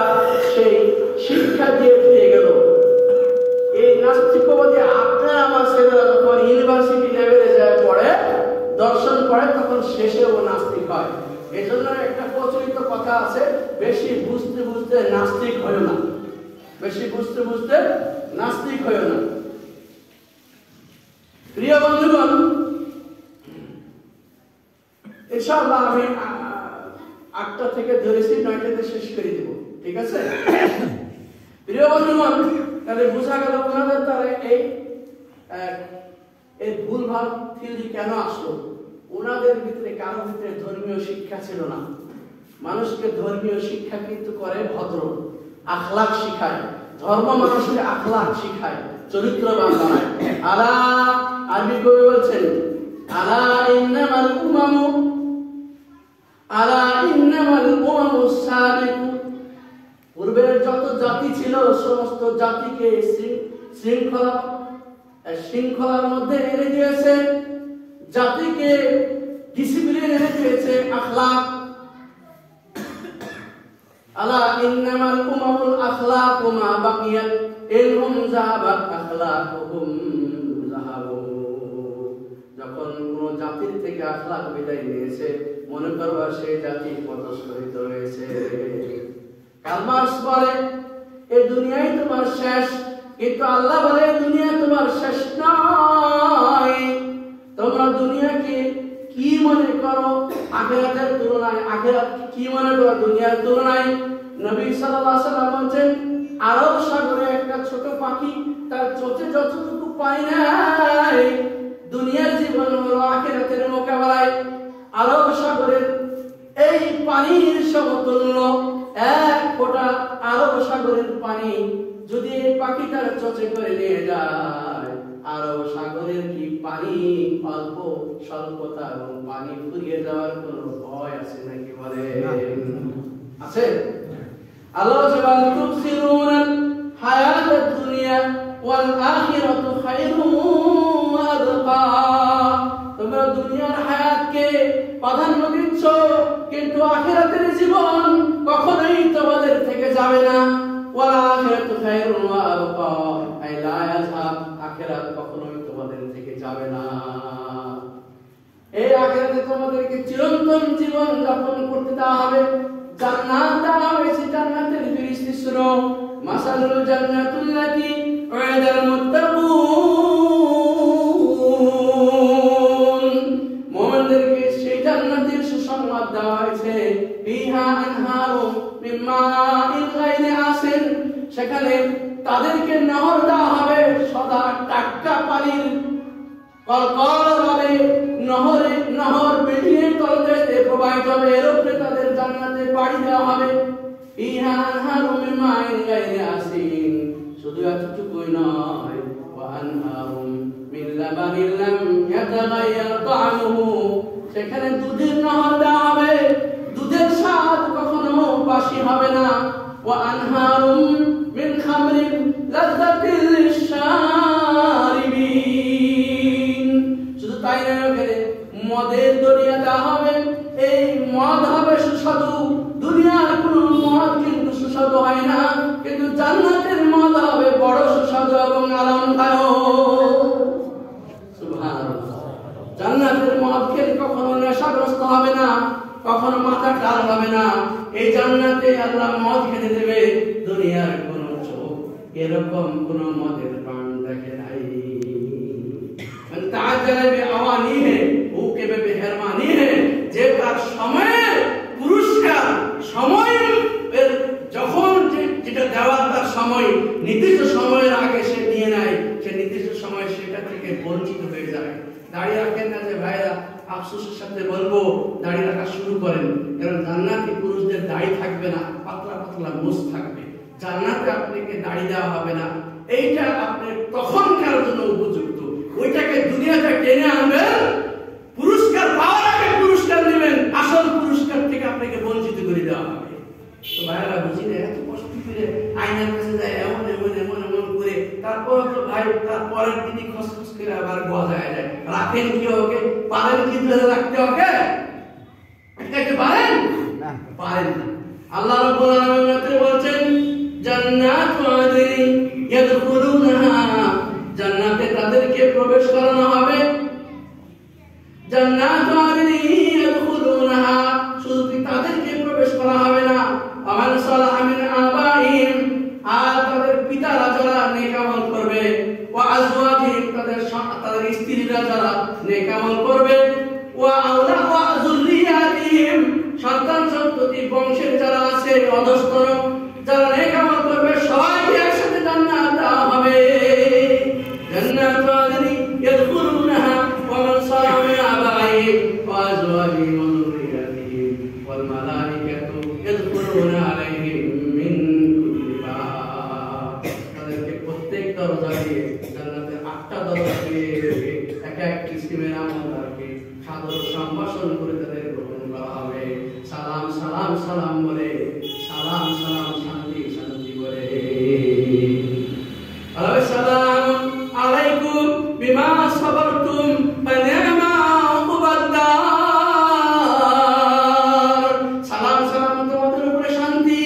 Speaker 1: সেই শিক্ষা দিয়ে ফিরে গেল। এই নাস্তিকবাদী আপনার আমার ছেলেরা যখন ইউনিভার্সিটি লেভেলে যায় পড়ে, দর্শন পড়ে, তখন শেষেও নাস্তিক হয়। এই জন্য একটা প্রচলিত কথা আছে, বেশি বুঝতে বুঝতে নাস্তিক হয় না, বেশি বুঝতে বুঝতে নাস্তিক হয় না। প্রিয় বন্ধুগণ, ইনশাআল্লাহ আমি 8টা থেকে ধরেছি, 9টাতে শেষ করে দেব, ঠিক আছে? প্রিয় বন্ধুগণ, তাহলে বোঝা গেল ওনাদের দ্বারা এই ভুলভাল থিওরি কেন আসলো। ওনাদের ভিতরে কারো ভিতরে ধর্মীয় শিক্ষা ছিল না। মানুষকে ধর্মীয় শিক্ষা কিন্তু করে ভদ্র, আখলাক শিখায়। ধর্ম মানুষকে আখলাক শিখায়, চরিত্রবান বানায়। আলা, আরবি কবি বলছেন আলা ইন্নামাল উমামু, আলা ইন্নামাল উমামুস সাবিকু। পূর্বের যত জাতি ছিল সমস্ত জাতিকে শৃঙ্খলার মধ্যে এনে দিয়েছে, জাতিকে ডিসিপ্লিন এনে দিয়েছে, আখলাক। আলা ইন্নামাল উমামুল আখলাকু মা বাকিয়াত ইনহুম যাহাবাত আখলাকুহুম যাহাবু। যখন কোন জাতির থেকে আখলাক বিদায় নিয়েছে, মনে করবা সেই জাতি পদস্খলিত হয়েছে। কালমার্কস বলে এই দুনিয়াই তোমার শেষ, কিন্তু আল্লাহ বলে এই দুনিয়া তোমার শেষ নয়। তোমরা দুনিয়াকে কি মনে করো আখিরাতের তুলনায়? আখিরাত কি মনে করো দুনিয়ার তুলনায়? নবী সাল্লাল্লাহু আলাইহি ওয়াসাল্লাম বলেন আরব সাগরে একটা ছোট পাখি তার চোখে যতটুকু পায় নাই, দুনিয়ার জীবন হলো আখিরাতের মোকাবেলায় আরব সাগরের এই পানির সমতুল্য। এক ফোঁটা আরব সাগরের পানি যদি এই পাখিটার চোখে করে নিয়ে যায়, আরব সাগরের কি পানি অল্প স্বল্পতা এবং পানি ফুরিয়ে যাওয়ার কোন ভয় আছে নাকি? বলে আছে? আল্লাহ বলেন তুসিরুনাল হায়াতাদ দুনিয়া ওয়াল যাবে না। ওয়াল আখিরাতু খায়রুন ওয়া আবকা, আই লা ইয়াযহাব, আখিরাত কখনোই তোমাদের থেকে যাবে না। এই আখিরাতে তোমাদেরকে চিরন্তন জীবন যাপন করতে দেওয়া হবে, জান্নাত দেওয়া হয়েছে। জান্নাতের ফেরেশতা শুনো, মাসালুল জান্নাতুল্লাতী উইদাল মুত্তাকুন, মুমিনদেরকে সেই জান্নাতের সুসংবাদ দেওয়া হয়েছে। ফিহা আনহারু মিন মাইন গায়রি আসিন, সেখানে তাদেরকে নহর দেওয়া হবে, সদা টাটকা পানির কলকল হবে, নহর বেরিয়ে তলদেশে প্রবাহিত হবে, এর উপরে তাদের জান্নাতে পাড়ি দেওয়া হবে। ফিহা আনহারু মিন মাইন গায়রি আসিন, শুধু এতটুকুই নয়, ওয়া আনহারুম মিন লাবানিন লাম ইয়াতাগায়্যার তা'আমুহু, সেখানে দুধের নহর দেওয়া হবে, দুধের স্বাদ কখনো বাসি হবে না। ওয়া আনহারুম মিন খামরিন লাযযাতিল লিশ-শারিবিন, শুধু তাই নয়, ওখানে মদের দরিয়া দেওয়া হবে। এই মদ হবে সুস্বাদু। দুনিয়ার কোন মদ কিন্তু সুস্বাদু হয় না, কিন্তু জান্নাতের মদ হবে বড় সুস্বাদু এবং আরামদায়ক। সুবহানাল্লাহ। জান্নাতের মদ খেলে কখনো নেশাগ্রস্ত হবে না, কখনো মাথা টাল হবে না। এই জান্নাতে আল্লাহ মদ খেতে দেবে, দুনিয়ার কোন চোখ এরকম কোন মদের পান দেখে নাই। মান তাআজ্জালা বিআওয়ানি হে ও কেবে বেহরমানি হে, যে তার সময়ের পুরস্কার, সময়ের যখন যেটা দেওয়ার তার সময়, নির্দিষ্ট সময়ের আগে সে নিয়ে নেয়, সে নির্দিষ্ট সময় সেটা থেকে বঞ্চিত হয়ে যায়। দাড়ি রাখেন না যে ভাইরা, আফসোসের সাথে বলবো দাড়ি রাখা শুরু করেন, কারণ জান্নাতি পুরুষদের দাড়ি থাকবে না, পাতলা পাতলা মুছ থাকবে। জান্নাতে আপনাকে দাড়ি দেওয়া হবে না। এইটা আপনি তখনকার জন্য উপযুক্ত, ওইটাকে দুনিয়াতে টেনে আনবেন, পুরস্কার পাওয়ার আগে পুরস্কার নেবেন, আসল পুরস্কার থেকে আপনাকে বঞ্চিত করে দেওয়া হবে। তো ভাইরা বুঝি না, এত কষ্ট করে আয়নার কাছে যায়, এমন এমন এমন এমন করে, তারপর তো ভাই তার পরের দিনই খসখস করে আবার গজায় যায়। রাখেন কি ওকে? পারেন কি ধরে রাখতে ওকে? এটাকে পারেন না, পারেন না। আল্লাহ রাব্বুল আলামিন বলছেন, জান্নাতু আদনি ইয়াদখুলুনহা, জান্নাতে তাদেরকে প্রবেশ করানো হবে। জান্নাতু আদনি ইয়াদখুলুনহা, শুধু তাদেরকে প্রবেশ করা হবে না, আমান সালাহা মিন আবাইহিম, আর তাদের পিতারা যারা নেক আমল করবে, ওয়া আজওয়াজিহিম, তাদের স্ত্রীরা যারা নেক আমল করবে, ওয়া আওলা ওয়া যুররিয়াতিহিম, সন্তান সন্ততি বংশের যারা আছে অধস্তর, যারা নেক আমল করবে, সবাইকে একসাথে জান্নাত দেওয়া হবে। জান্নাতু আদনি ইয়াদখুলুনহা ওয়া মান সালাহা মিন আবাইহিম ওয়া আজওয়াজিহিম ওয়া যুররিয়াতিহিম ওয়াল মালাইকাতু ইয়াদখুলুনা আলাইহিম মিন কুল্লি বাব, তাদেরকে প্রত্যেক দরজা দিয়ে, জান্নাতের 8টা দরজা দিয়ে এক এক কিসিমের আমলদারকে সাদর সম্ভাষণ করে তাদের গ্রহণ করা হবে। সালাম সালাম সালাম বলে, সালাম সালাম শান্তি শান্তি বলে। আসসালামু আলাইকুম বিমা সাবারতুম ফানি'মা উকবাদ-দার, সালাম সালাম তোমাদের উপরে শান্তি,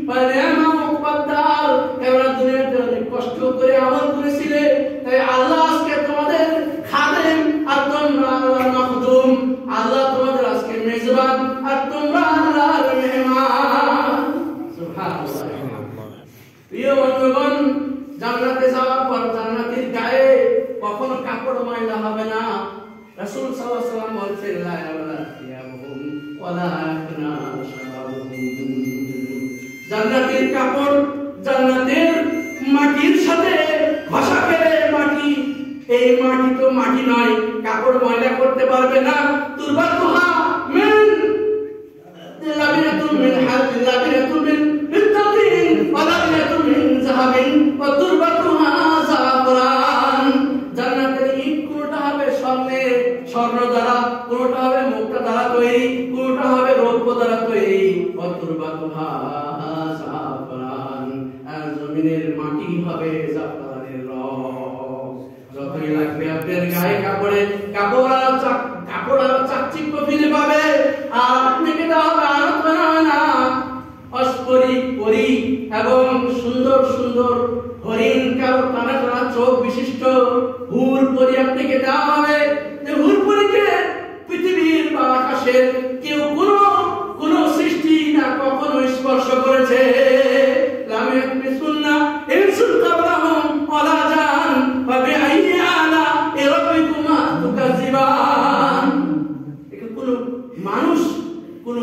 Speaker 1: ফানি'মা উকবাদ-দার, তোমরা দুনিয়াতে অনেক কষ্ট করে আমল করেছিলে, তাই আল্লাহ আজকে তোমাদের খাদেম আর তোমরা আল্লাহর মাখদুম, আল্লাহ তোমাদের আজকে মেজবান আর তোমরা আল্লাহর মেহমান। সুবহানাল্লাহ। প্রিয় বন্ধুগণ, জান্নাতে যাওয়ার পর জান্নাতের গায়ে কখনো কাপড় ময়লা হবে না। রাসূল সাল্লাল্লাহু আলাইহি ওয়াসাল্লাম বলেছেন, লা ইয়াবলা থিয়াবুহুম ওয়ালা ইয়াফনা শাবাবুহুম, জান্নাতের কাপড় জান্নাতের মাটির সাথে ঘষা খেলে মাটি, এই মাটি তো মাটি নয়, কাপড় ময়লা করতে পারবে না। তুরবাতুহা মিন লাবিনাতুন মিন হাদিদ, লাবিনাতুন মিন ফিদ্দাতিন ওয়া লাবিনাতুন মিন যাহাবিন ওয়া তুরবাতুহা জাফরান, জান্নাতের ইট কোনটা হবে স্বর্ণ দ্বারা, কোনটা হবে মুক্তা দ্বারা তৈরি, কোনটা হবে রৌপ্য দ্বারা তৈরি। ওয়া তুরবাতুহা জাফরান, আর জমিনের মাটি হবে জাফরানের রং। যতই লাগবে আপনার গায়ে কাপড়ে, কাপড় আর চাকচিক্য ফিরে পাবে, আর আপনাকে দেওয়া হবে আনন্দ না অস্পরি পরি এবং সুন্দর সুন্দর হরিণ কালো টানা টানা চোখ বিশিষ্ট হুর পরি আপনাকে দেওয়া হবে। যে হুর পরিকে পৃথিবীর বা আকাশের কেউ কোন সৃষ্টি না কখনো স্পর্শ করেছে। মানুষ কোন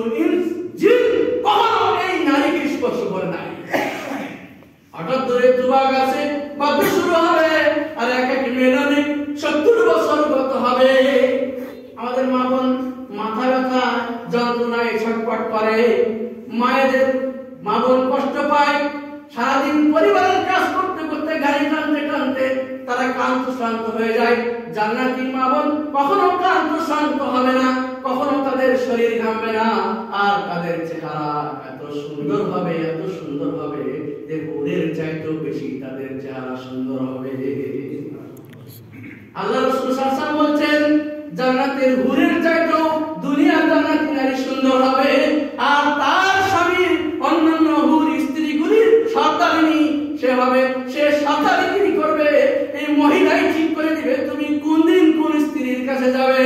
Speaker 1: জিন কখনো এই নারীকে স্পর্শ করে নাই। হঠাৎ ধরে যুবক আছে বাদ্য শুরু হবে আর এক এক মেলানে 70 বছর গত হবে। আমাদের মা বোন মাথা ব্যথা যন্ত্রণায় ছটফট করে, মায়েদের মা বোন কষ্ট পায়, সারাদিন পরিবারের কাজ করতে করতে গাড়ি টানতে টানতে তারা ক্লান্ত শ্রান্ত হয়ে যায়। জান্নাতি মা বোন কখনো ক্লান্ত শ্রান্ত হবে না, কখনো তাদের শরীর ঘামবে না, আর তাদের চেহারা এত সুন্দর হবে, এত সুন্দর হবে যে হুরের চাইতেও বেশি তাদের চেহারা সুন্দর হবে। আল্লাহ রাসূল সাল্লাল্লাহু আলাইহি ওয়াসাল্লাম বলেন জান্নাতের হুরের চাইতেও দুনিয়ার জান্নাতি নারী সুন্দর হবে, আর তার স্বামীর অন্যান্য হুর স্ত্রীগুলির সর্দারিনী সে হবে, সে সর্দারিনী করবে। এই মহিলাই ঠিক করে দিবে তুমি কোন দিন কোন স্ত্রীর কাছে যাবে।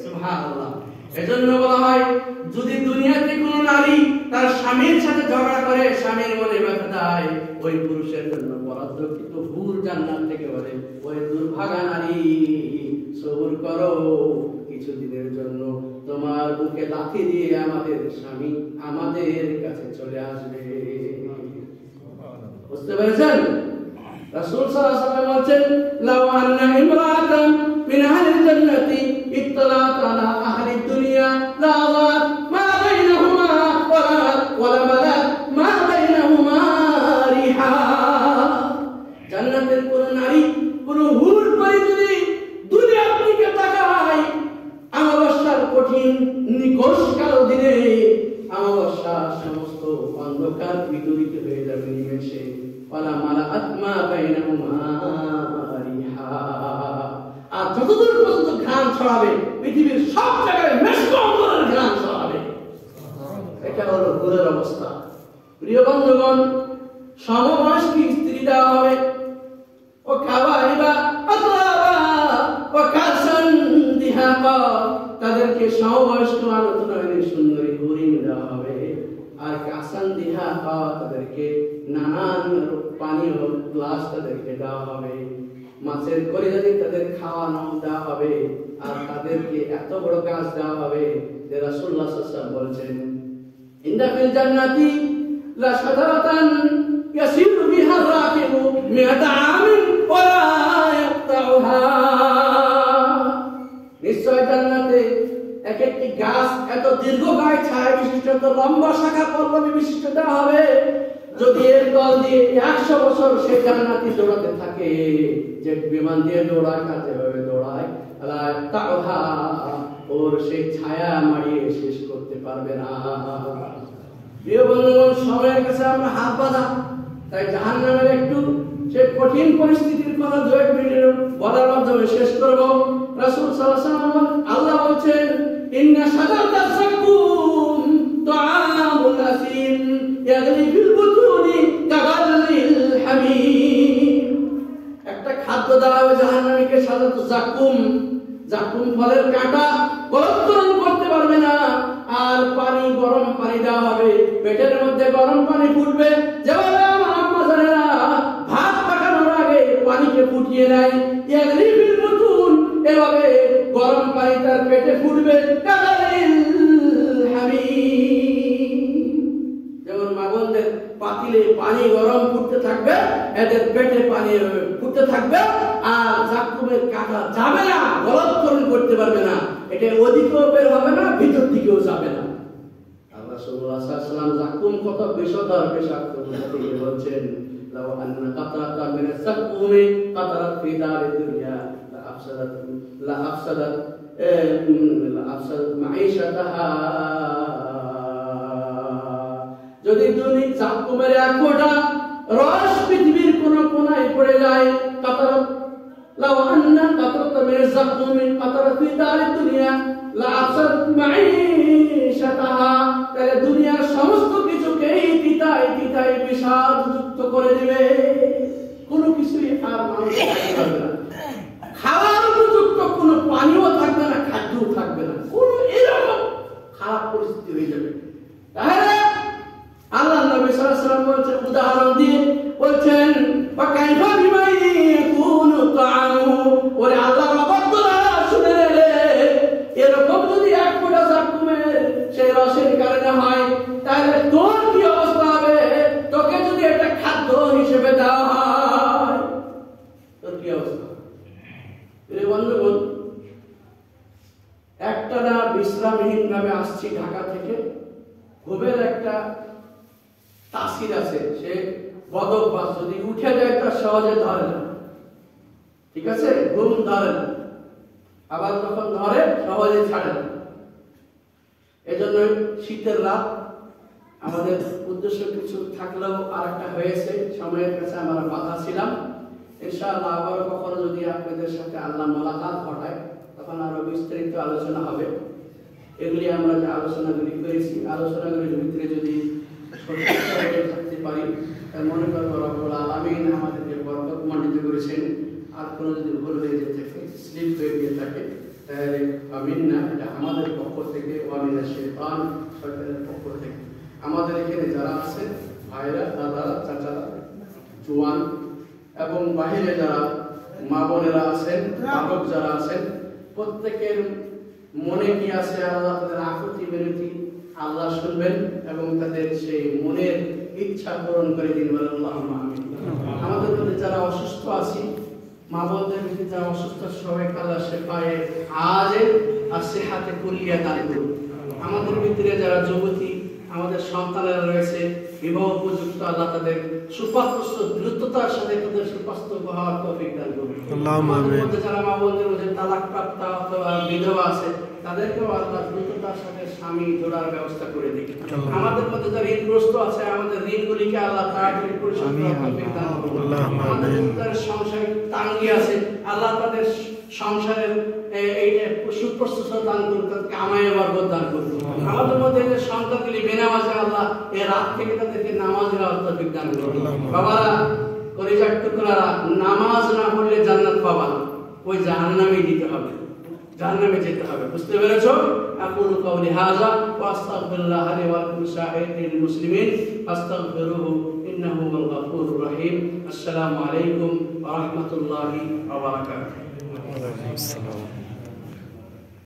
Speaker 1: সুবহানাল্লাহ। এজন্য বলা হয় যদি দুনিয়াতে কোনো নারী তার স্বামীর সাথে ঝগড়া করে, স্বামীর মনে ব্যথা দেয়, ওই পুরুষের জন্য বরাদ্দ কিন্তু হুর জান্নাত থেকে বলে ওই দুর্ভাগা নারী সবর করো, কিছুদিনের জন্য তোমার বুকে লাথি দিয়ে আমাদের স্বামী আমাদের কাছে চলে আসবে। বুঝতে পেরেছেন? রাসূল সাল্লাল্লাহু আলাইহি ওয়াসাল্লাম বলেন লাউ আন্না ইমরাতান মিন আহলিল জান্নাতি ইত্তালাত আলা আহলিদ দুনিয়া লাযাত মা বাইনাহুমা ওয়ালা মালাত মা বাইনাহুমা রিহা। জান্নাতের কোন নারী কোন হুর পরি যদি দুনিয়ার দিকে তাকায় আমাবস্যার কঠিন নিকষ কালো দিনে, আমাবস্যা সমস্ত অন্ধকার বিদূরিত হয়ে যাবে নিমেষে। ওয়ালা মালাত মা বাইনাহুমা রিহা। আর যতদূর পর্যন্ত ঘ্রাণ ছড়াবে পৃথিবীর সব জায়গায় মেশক অন্তরের ঘ্রাণ ছড়াবে। এটা হলো হুরের অবস্থা। প্রিয় বন্ধুগণ, সমবয়স্ক স্ত্রী দেওয়া হবে, ও কাওয়াইবা আতরাবা ও কাসান দিহাকা, তাদেরকে সমবয়স্ক আলোচনায় সুন্দরী হরিণ দেওয়া হবে। আর কাসান দিহাকা তাদেরকে নানান পানীয় গ্লাস তাদেরকে দেওয়া হবে, মাছের কলিজাতে তাদের খাওয়ানো দেওয়া হবে। আর তাদেরকে এত বড় গাছ দেওয়া হবে যে রাসূলুল্লাহ সাল্লাল্লাহু আলাইহি ওয়াসাল্লাম বলেছেন ইন্না ফিল জান্নাতি লা শাজারাতান ইয়াসিরু বিহা রাকিবু মিআতা আমিন ওয়া লা ইয়াকতাউহা। নিশ্চয় জান্নাতে এক একটি গাছ এত দীর্ঘ গায়ে ছায়া বিশিষ্ট, এত লম্বা শাখা পল্লবী বিশিষ্ট দেওয়া হবে, যদি এর তল দিয়ে 100 বছর সেই জান্নাতি দৌড়াতে থাকে, যে বিমান দিয়ে দৌড়ায় কাছে ভাবে দৌড়ায়, তাওহা ওর সেই ছায়া মারিয়ে শেষ করতে পারবে না। প্রিয় বন্ধুগণ, সময়ের কাছে আমরা হাত বাঁধা, তাই জাহান্নামের একটু সেই কঠিন পরিস্থিতির কথা 2 মিনিটের বলার মাধ্যমে শেষ করব। রাসূল সাল্লাল্লাহু আলাইহি ওয়াসাল্লাম আল্লাহ বলেন ইন্না শাজারাতাস সাকুম তুআমুল আসিম ইয়াগলি ফিল বুতুনি কাগালিল হামিম। একটা খাদ্য দেওয়া হবে জাহান্নামীকে, শাজারাতু জাকুম, জাকুম ফলের কাঁটা, গলৎকরণ করতে পারবে না। আর পানি, গরম পানি দেওয়া হবে, পেটের মধ্যে গরম পানি ফুটবে, যেভাবে আমার আম্মা জানেরা ভাত পাকানোর আগে পানিকে ফুটিয়ে নেয়, ইয়াগলি ফিল বুতুন, এভাবে গরম পানি তার পেটে ফুটবে, কাগালিল হামিম। যেমন মাগনদের পাতিলে পানি গরম ফুটতে থাকবে, এদের পেটে পানি ফুটতে থাকবে, আর জাকুমের কাঁটা যাবে না, গলৎকরণ করতে পারবে না, এটা ওদিকেও বের হবে না, ভিতর দিকেও যাবে না। আল্লাহ রাসূলুল্লাহ সাল্লাল্লাহু আলাইহি ওয়াসাল্লাম জাকুম কত বিষধর বিষাক্ত বলতে বলছেন লাউ আন্না কাতরাতা মিন সাকুমি কাতরাত ফি দারিদ দুনিয়া লা আফসাদাত মাঈশাতাহা। যদি দুনিয়া জাকুমের এক ফোঁটা রস পৃথিবীর কোন কোনায় পড়ে যায়, কাতরাত লাউ আন্না কাতরাতা মিন সাকুমি কাতরাত ফি দারিদ দুনিয়া লা আফসাদাত মাঈশাতাহা, তাহলে দুনিয়ার সমস্ত কিছুকেই তিতায় তিতায় স্বাদযুক্ত করে দিবে, কোনো কিছুই আর মানুষ খেতে পারবে না, খাওয়ার উপযুক্ত কোনো পানিও থাকবে না, খাদ্যও থাকবে না, কোনো এরকম খারাপ পরিস্থিতি হয়ে যাবে। তাহলে আল্লাহ নবী সাল্লাল্লাহু আলাইহি ওয়াসাল্লাম বলছেন, উদাহরণ দিয়ে বলছেন, ওয়া কাইফা বিমা ইয়াকুনু তাআমু, ওরে আল্লাহর অবাধ্যতা শুনে রে, এরকম যদি এক ফোঁটা জাকুমের সেই রসের কারণে হয়, তাহলে তোর কি অবস্থা হবে? তোকে যদি এটা খাদ্য হিসেবে দেওয়া হয়, তোর কি অবস্থা? বন্ধুগণ, একটা না বিশ্রামহীন ভাবে আসছি ঢাকা থেকে, ঘুমের একটা তাসির আছে, সে বদভ্যাস, যদি উঠে যায় তার সহজে ধরে না, ঠিক আছে, ঘুম ধরে না, আবার যখন ধরে সহজে ছাড়ে না। এজন্য শীতের রাত আমাদের উদ্দেশ্য কিছু থাকলেও আর একটা হয়েছে, সময়ের কাছে আমরা বাধা ছিলাম। ইনশাআল্লাহ আবার কখনো যদি আপনাদের সাথে আল্লাহ মোলাকাত ঘটায়, তখন আরো বিস্তারিত আলোচনা হবে। এগুলি আমরা যে আলোচনাগুলি করেছি, আলোচনাগুলির ভিতরে যদি থাকতে পারি, মনে করবো রব্বুল আলামিন আমাদেরকে বরকত মণ্ডিত করেছেন। আর কোনো যদি ভুল হয়ে যেতে থাকে, স্লিপ হয়ে গিয়ে থাকে, তাহলে আমিন না, এটা আমাদের পক্ষ থেকে, ওয়ামিনা শয়তান, শয়তানের পক্ষ থেকে। আমাদের এখানে যারা আছেন, ভাইরা, দাদারা, চাচারা, জওয়ান এবং বাহিরে যারা মা বোনেরা আছেন, বালক যারা আছেন, প্রত্যেকের মনে কি আছে আল্লাহ তাদের আকুতি বিনতি আল্লাহ শুনবেন এবং তাদের সেই মনের ইচ্ছা পূরণ করে দিন, বলেন আল্লাহুম্মা আমিন। আমাদের মধ্যে যারা অসুস্থ আছি, মা বোনদের মধ্যে যারা অসুস্থ, সবাইকে আল্লাহ শেফায়ে আজেল আর সিহাতে কুল্লিয়া দান করুন। আমাদের ভিতরে যারা যুবতী, আমাদের সন্তানেরা রয়েছে বিবাহ উপযুক্ত, আল্লাহ তাদের সুপাত্র দ্রুততার সাথে তাদের সুপাত্র হওয়ার তৌফিক দান করুন। আমাদের মধ্যে যারা মা বোনদের মধ্যে তালাক প্রাপ্ত অথবা বিধবা আছে, তাদেরকেও আল্লাহ দ্রুততার সাথে স্বামী জোড়ার ব্যবস্থা করে দিন। আমাদের মধ্যে যারা ঋণগ্রস্ত আছে, আমাদের ঋণগুলিকে আল্লাহ তাড়াতাড়ি পরিশোধ করার তৌফিক দান করুন। আমাদের যারা সংসারে তাঙ্গি আছে, আল্লাহ তাদের সংসারের এইটা সুপ্রস্তুত দান করুন, তাদেরকে আমায় বরকত দান করুন। আমাদের মধ্যে যে সন্তানগুলি বেনামাজে, আল্লাহ এই রাত থেকে তাদেরকে নামাজের তৌফিক দান করুন। বাবারা, কলিজার টুকরারা, নামাজ না পড়লে জান্নাত পাবা না, ওই জাহান্নামে দিতে হবে, জাহান্নামে যেতে হবে, বুঝতে পেরেছো? আকুলু কাউলি হাযা ওয়া আস্তাগফিরুল্লাহ লি ওয়া লাকুম সাইরিল মুসলিমিন ফাস্তাগফিরুহু ইন্নাহু হুয়াল গফুরুর রহিম। আসসালামু আলাইকুম ওয়া রাহমাতুল্লাহি ওয়া বারাকাতুহু।